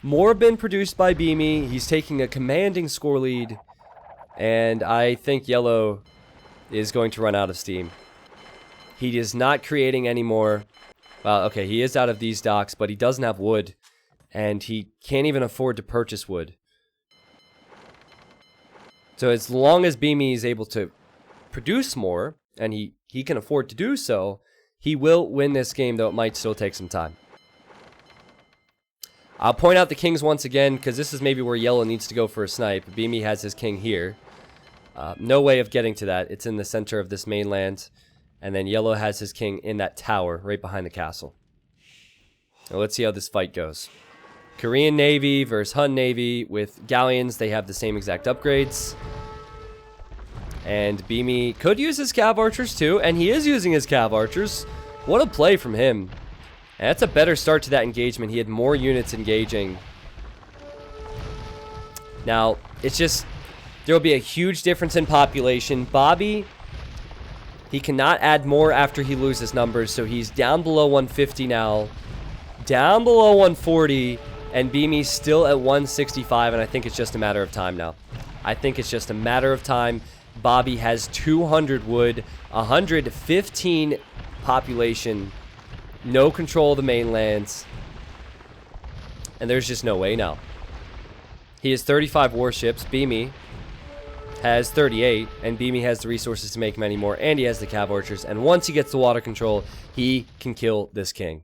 More have been produced by Beamy. He's taking a commanding score lead, and I think Yellow is going to run out of steam. He is not creating anymore. Well, okay, he is out of these docks, but he doesn't have wood. And he can't even afford to purchase wood. So as long as Beamy is able to produce more, and he can afford to do so, he will win this game, though it might still take some time. I'll point out the kings once again, because this is maybe where Yellow needs to go for a snipe. Beamy has his king here. No way of getting to that. It's in the center of this mainland. And then Yellow has his king in that tower right behind the castle. Now let's see how this fight goes. Korean Navy versus Hun Navy with galleons. They have the same exact upgrades. And Beamy could use his cav archers too. And he is using his cav archers. What a play from him. And that's a better start to that engagement. He had more units engaging. Now, it's just, there will be a huge difference in population. Bobby, he cannot add more after he loses numbers, so he's down below 150 now. Down below 140, and Beamy's still at 165, and I think it's just a matter of time now. I think it's just a matter of time. Bobby has 200 wood, 115 population, no control of the mainlands, and there's just no way now. He has 35 warships. Beamy has 38, and Beamy has the resources to make many more, and he has the cav archers, and once he gets the water control, he can kill this king.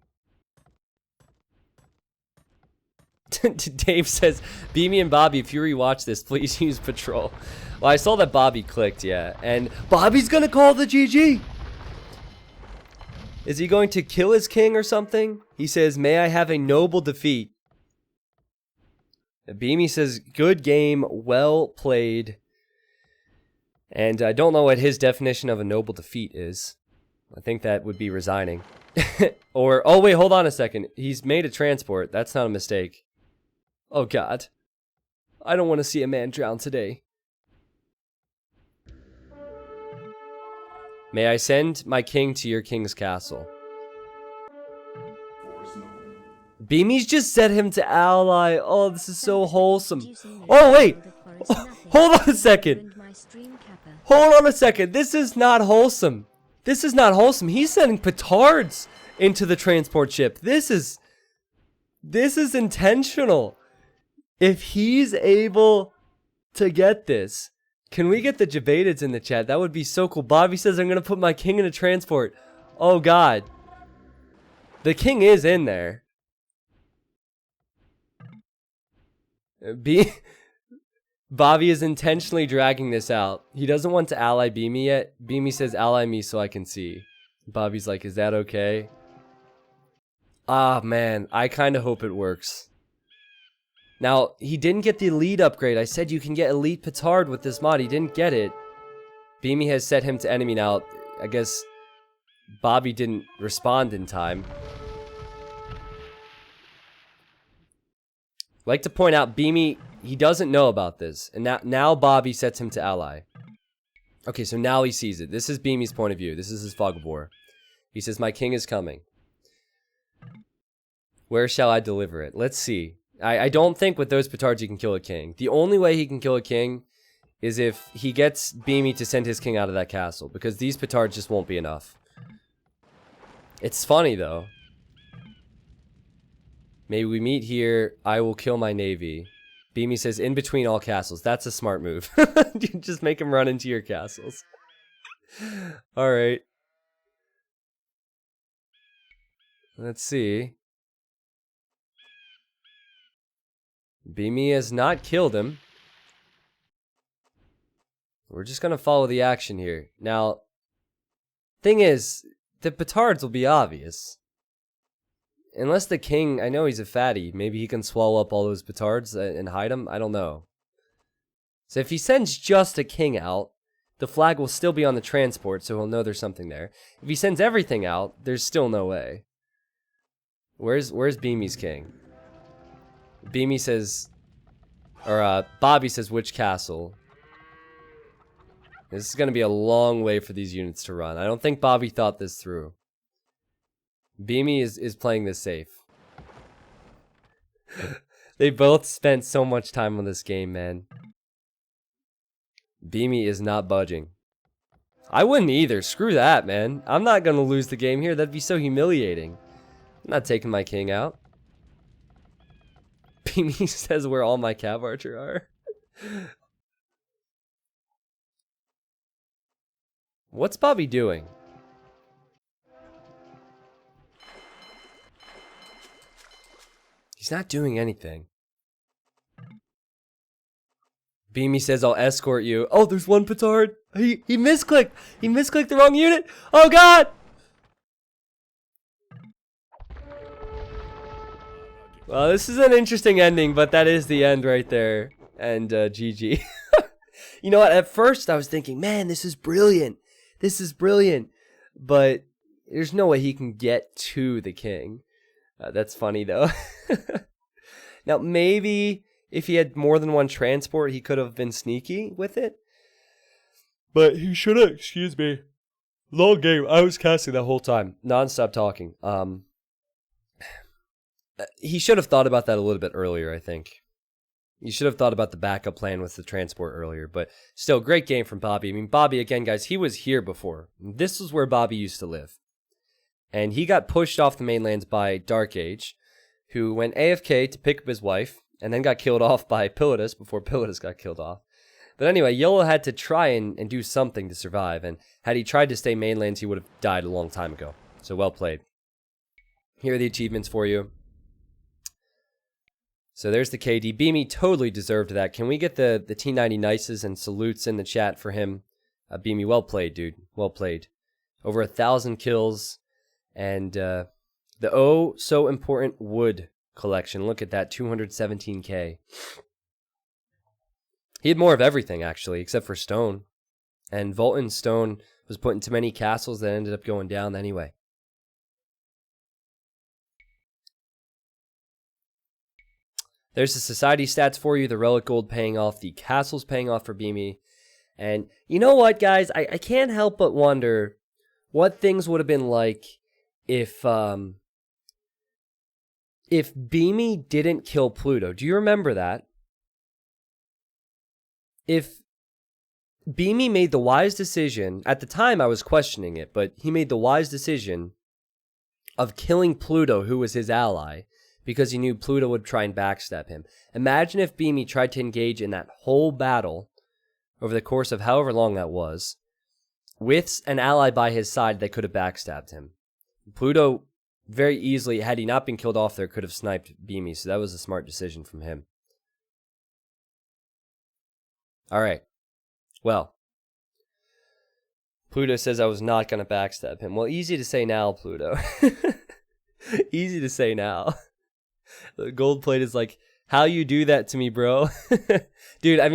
Dave says, Beamy and Bobby, if you rewatch this, please use patrol. Well, I saw that Bobby clicked, yeah, and Bobby's gonna call the GG. Is he going to kill his king or something? He says, may I have a noble defeat. Beamy says, good game, well played. And I don't know what his definition of a noble defeat is. I think that would be resigning. Or, oh wait, hold on a second. He's made a transport. That's not a mistake. Oh god. I don't want to see a man drown today. May I send my king to your king's castle? Beamy's just set him to ally. Oh, this is so wholesome. Oh, wait. Hold on a second. Hold on a second. This is not wholesome. This is not wholesome. He's sending petards into the transport ship. This is intentional. If he's able to get this, can we get the Jabatids in the chat? That would be so cool. Bobby says, I'm going to put my king in a transport. Oh, God. The king is in there. Bobby is intentionally dragging this out. He doesn't want to ally Beamy yet. Beamy says, ally me so I can see. Bobby's like, is that okay? Ah, man. I kind of hope it works. Now, he didn't get the elite upgrade. I said you can get elite petard with this mod. He didn't get it. Beamy has set him to enemy now. I guess Bobby didn't respond in time. I'd like to point out, Beamy, he doesn't know about this. And now Bobby sets him to ally. Okay, so now he sees it. This is Beamy's point of view. This is his fog of war. He says, my king is coming. Where shall I deliver it? Let's see. I don't think with those petards he can kill a king. The only way he can kill a king is if he gets Beamy to send his king out of that castle. Because these petards just won't be enough. It's funny, though. May we meet here. I will kill my navy. Beamy says, in between all castles. That's a smart move. Just make him run into your castles. Alright. Let's see. Beamy has not killed him. We're just gonna follow the action here. Now, thing is, the petards will be obvious. Unless the king, I know he's a fatty, maybe he can swallow up all those petards and hide them. I don't know. So if he sends just a king out, the flag will still be on the transport, so he'll know there's something there. If he sends everything out, there's still no way. Where's Beamy's king? Beamy says, or Bobby says, which castle? This is going to be a long way for these units to run. I don't think Bobby thought this through. Beamy is playing this safe. They both spent so much time on this game, man. Beamy is not budging. I wouldn't either. Screw that, man. I'm not going to lose the game here. That'd be so humiliating. I'm not taking my king out. Beamy says where all my cav archer are. What's Bobby doing? He's not doing anything. Beamy says, I'll escort you. Oh, there's one petard. He misclicked. He misclicked the wrong unit. Oh, God. Well, this is an interesting ending, but that is the end right there. And GG. You know what? At first, I was thinking, man, this is brilliant. This is brilliant. But there's no way he can get to the king. That's funny, though. Now, maybe if he had more than one transport, he could have been sneaky with it. But he should have, excuse me. Long game. I was casting that whole time. Non-stop talking. He should have thought about that a little bit earlier, I think. He should have thought about the backup plan with the transport earlier. But still, great game from Bobby. I mean, Bobby, again, guys, he was here before. This was where Bobby used to live. And he got pushed off the mainlands by Dark Age, who went AFK to pick up his wife, and then got killed off by Pilatus before Pilatus got killed off. But anyway, Yellow had to try and do something to survive, and had he tried to stay mainlands, he would have died a long time ago. So well played. Here are the achievements for you. So there's the KD. Beamy totally deserved that. Can we get the T90 nices and salutes in the chat for him? Beamy, well played, dude. Well played. Over 1,000 kills. And the oh so important wood collection. Look at that, 217k. He had more of everything, actually, except for stone. And Volton stone was put into many castles that ended up going down anyway. There's the society stats for you. The relic gold paying off. The castles paying off for Beamy. And you know what, guys? I can't help but wonder what things would have been like if Beamy didn't kill Pluto. Do you remember that? If Beamy made the wise decision, at the time I was questioning it, but he made the wise decision of killing Pluto, who was his ally, because he knew Pluto would try and backstab him. Imagine if Beamy tried to engage in that whole battle over the course of however long that was, with an ally by his side that could have backstabbed him. Pluto very easily, had he not been killed off there, could have sniped Beamy, so that was a smart decision from him. Alright. Well, Pluto says I was not going to backstab him. Well, easy to say now, Pluto. Easy to say now. The gold plate is like, how you do that to me, bro? Dude, I mean,